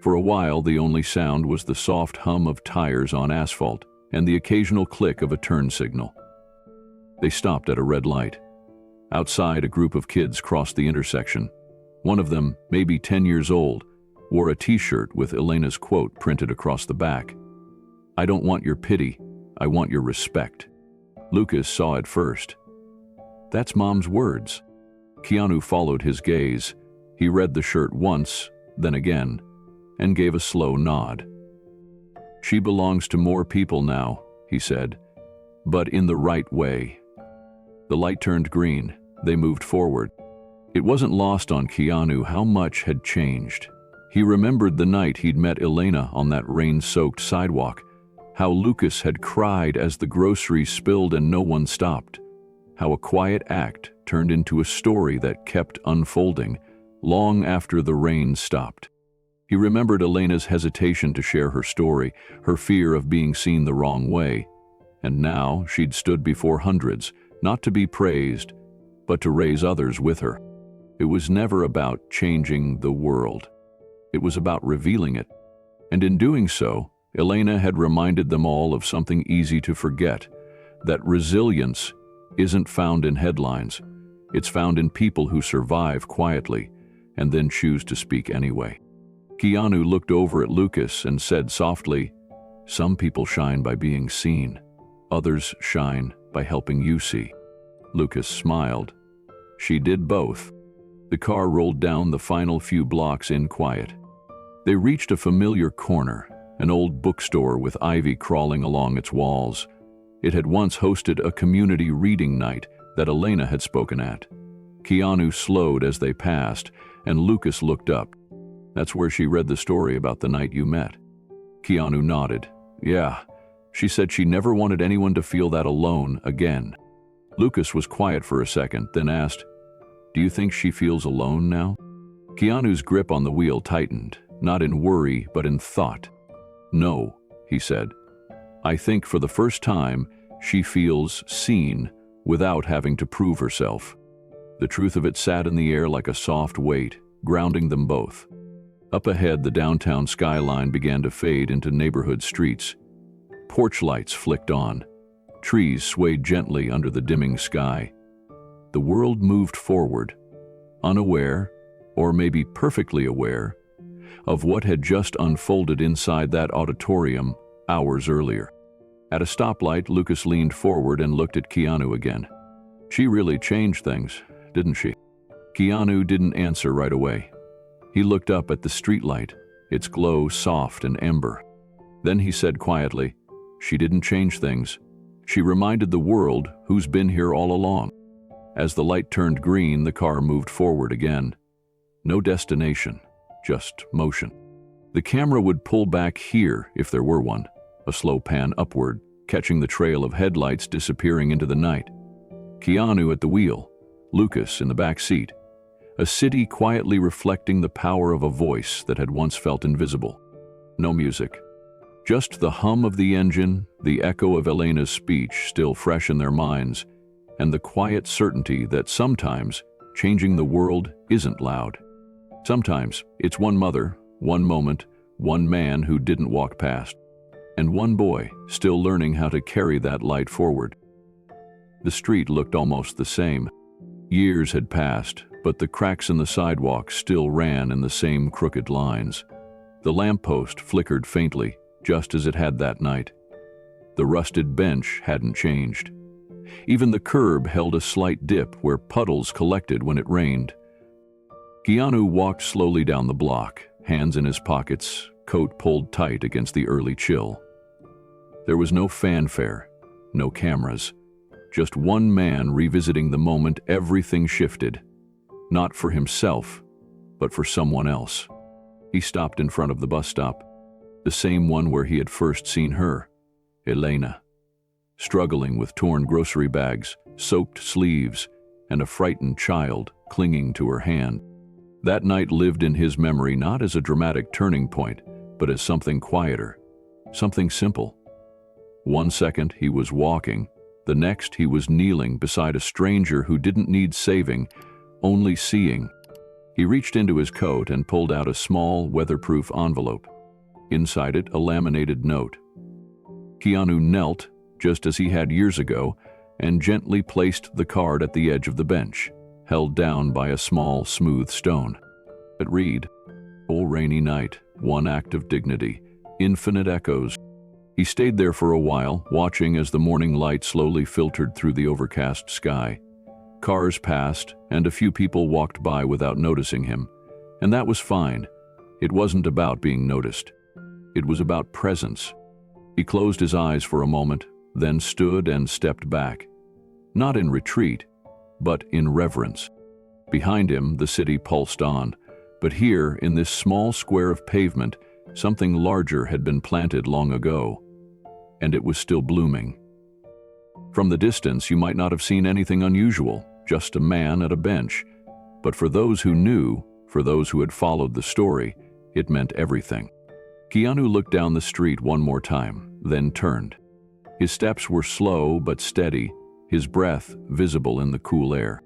For a while, the only sound was the soft hum of tires on asphalt and the occasional click of a turn signal. They stopped at a red light. Outside, a group of kids crossed the intersection. One of them, maybe 10 years old, wore a t-shirt with Elena's quote printed across the back. "I don't want your pity, I want your respect." Lucas saw it first. That's Mom's words. Keanu followed his gaze. He read the shirt once, then again, and gave a slow nod. "She belongs to more people now," he said, "but in the right way." The light turned green. They moved forward. It wasn't lost on Keanu how much had changed. He remembered the night he'd met Elena on that rain-soaked sidewalk, how Lucas had cried as the groceries spilled and no one stopped, how a quiet act turned into a story that kept unfolding long after the rain stopped. He remembered Elena's hesitation to share her story, her fear of being seen the wrong way, and now she'd stood before hundreds, not to be praised, but to raise others with her. It was never about changing the world. It was about revealing it. And in doing so, Elena had reminded them all of something easy to forget, that resilience isn't found in headlines. It's found in people who survive quietly and then choose to speak anyway. Keanu looked over at Lucas and said softly, Some people shine by being seen. Others shine by helping you see. Lucas smiled. She did both. The car rolled down the final few blocks in quiet. They reached a familiar corner, an old bookstore with ivy crawling along its walls. It had once hosted a community reading night that Elena had spoken at. Keanu slowed as they passed, and Lucas looked up. "That's where she read the story about the night you met." Keanu nodded. "Yeah." She said she never wanted anyone to feel that alone again. Lucas was quiet for a second, then asked, "Do you think she feels alone now?" Keanu's grip on the wheel tightened, not in worry, but in thought. "No," he said. "I think for the first time, she feels seen without having to prove herself." The truth of it sat in the air like a soft weight, grounding them both. Up ahead, the downtown skyline began to fade into neighborhood streets. Porch lights flicked on. Trees swayed gently under the dimming sky. The world moved forward, unaware, or maybe perfectly aware, of what had just unfolded inside that auditorium hours earlier. At a stoplight, Lucas leaned forward and looked at Keanu again. "She really changed things, didn't she?" Keanu didn't answer right away. He looked up at the streetlight, its glow soft and ember. Then he said quietly, "She didn't change things. She reminded the world who's been here all along." As the light turned green, the car moved forward again. No destination, just motion. The camera would pull back here if there were one, a slow pan upward, catching the trail of headlights disappearing into the night. Keanu at the wheel, Lucas in the back seat. A city quietly reflecting the power of a voice that had once felt invisible. No music. Just the hum of the engine, the echo of Elena's speech still fresh in their minds, and the quiet certainty that sometimes changing the world isn't loud. Sometimes it's one mother, one moment, one man who didn't walk past, and one boy still learning how to carry that light forward. The street looked almost the same. Years had passed, but the cracks in the sidewalk still ran in the same crooked lines. The lamppost flickered faintly, just as it had that night. The rusted bench hadn't changed. Even the curb held a slight dip where puddles collected when it rained. Keanu walked slowly down the block, hands in his pockets, coat pulled tight against the early chill. There was no fanfare, no cameras, just one man revisiting the moment everything shifted. Not for himself, but for someone else. He stopped in front of the bus stop, the same one where he had first seen her, Elena, struggling with torn grocery bags, soaked sleeves, and a frightened child clinging to her hand. That night lived in his memory not as a dramatic turning point, but as something quieter, something simple. One second he was walking, the next he was kneeling beside a stranger who didn't need saving, only seeing. He reached into his coat and pulled out a small, weatherproof envelope. Inside it, a laminated note. Keanu knelt, just as he had years ago, and gently placed the card at the edge of the bench, held down by a small, smooth stone. It read, "Whole rainy night, one act of dignity, infinite echoes." He stayed there for a while, watching as the morning light slowly filtered through the overcast sky. Cars passed, and a few people walked by without noticing him. And that was fine. It wasn't about being noticed. It was about presence. He closed his eyes for a moment, then stood and stepped back. Not in retreat, but in reverence. Behind him, the city pulsed on, but here, in this small square of pavement, something larger had been planted long ago, and it was still blooming. From the distance, you might not have seen anything unusual, just a man at a bench. But for those who knew, for those who had followed the story, it meant everything. Keanu looked down the street one more time, then turned. His steps were slow but steady, his breath visible in the cool air.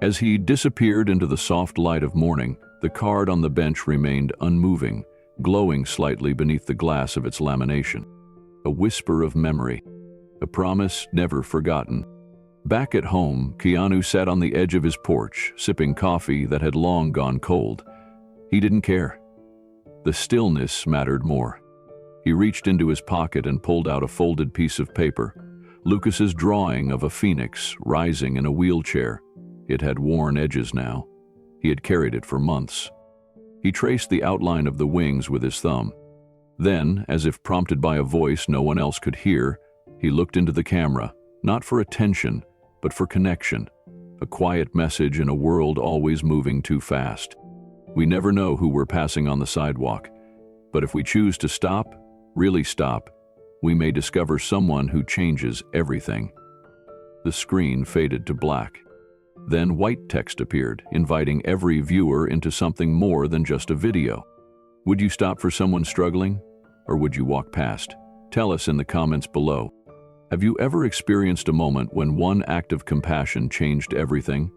As he disappeared into the soft light of morning, the card on the bench remained unmoving, glowing slightly beneath the glass of its lamination. A whisper of memory, a promise never forgotten. Back at home, Keanu sat on the edge of his porch, sipping coffee that had long gone cold. He didn't care. The stillness mattered more. He reached into his pocket and pulled out a folded piece of paper. Lucas's drawing of a phoenix rising in a wheelchair. It had worn edges now. He had carried it for months. He traced the outline of the wings with his thumb. Then, as if prompted by a voice no one else could hear, he looked into the camera, not for attention, but for connection. A quiet message in a world always moving too fast. We never know who we're passing on the sidewalk, but if we choose to stop, really stop, we may discover someone who changes everything. The screen faded to black. Then white text appeared, inviting every viewer into something more than just a video. Would you stop for someone struggling, or would you walk past? Tell us in the comments below. Have you ever experienced a moment when one act of compassion changed everything?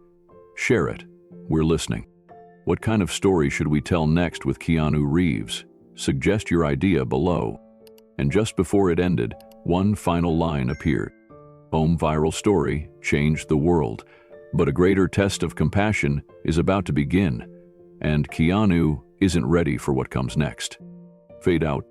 Share it. We're listening. What kind of story should we tell next with Keanu Reeves? Suggest your idea below. And just before it ended, one final line appeared. Home viral story changed the world, but a greater test of compassion is about to begin, and Keanu isn't ready for what comes next. Fade out.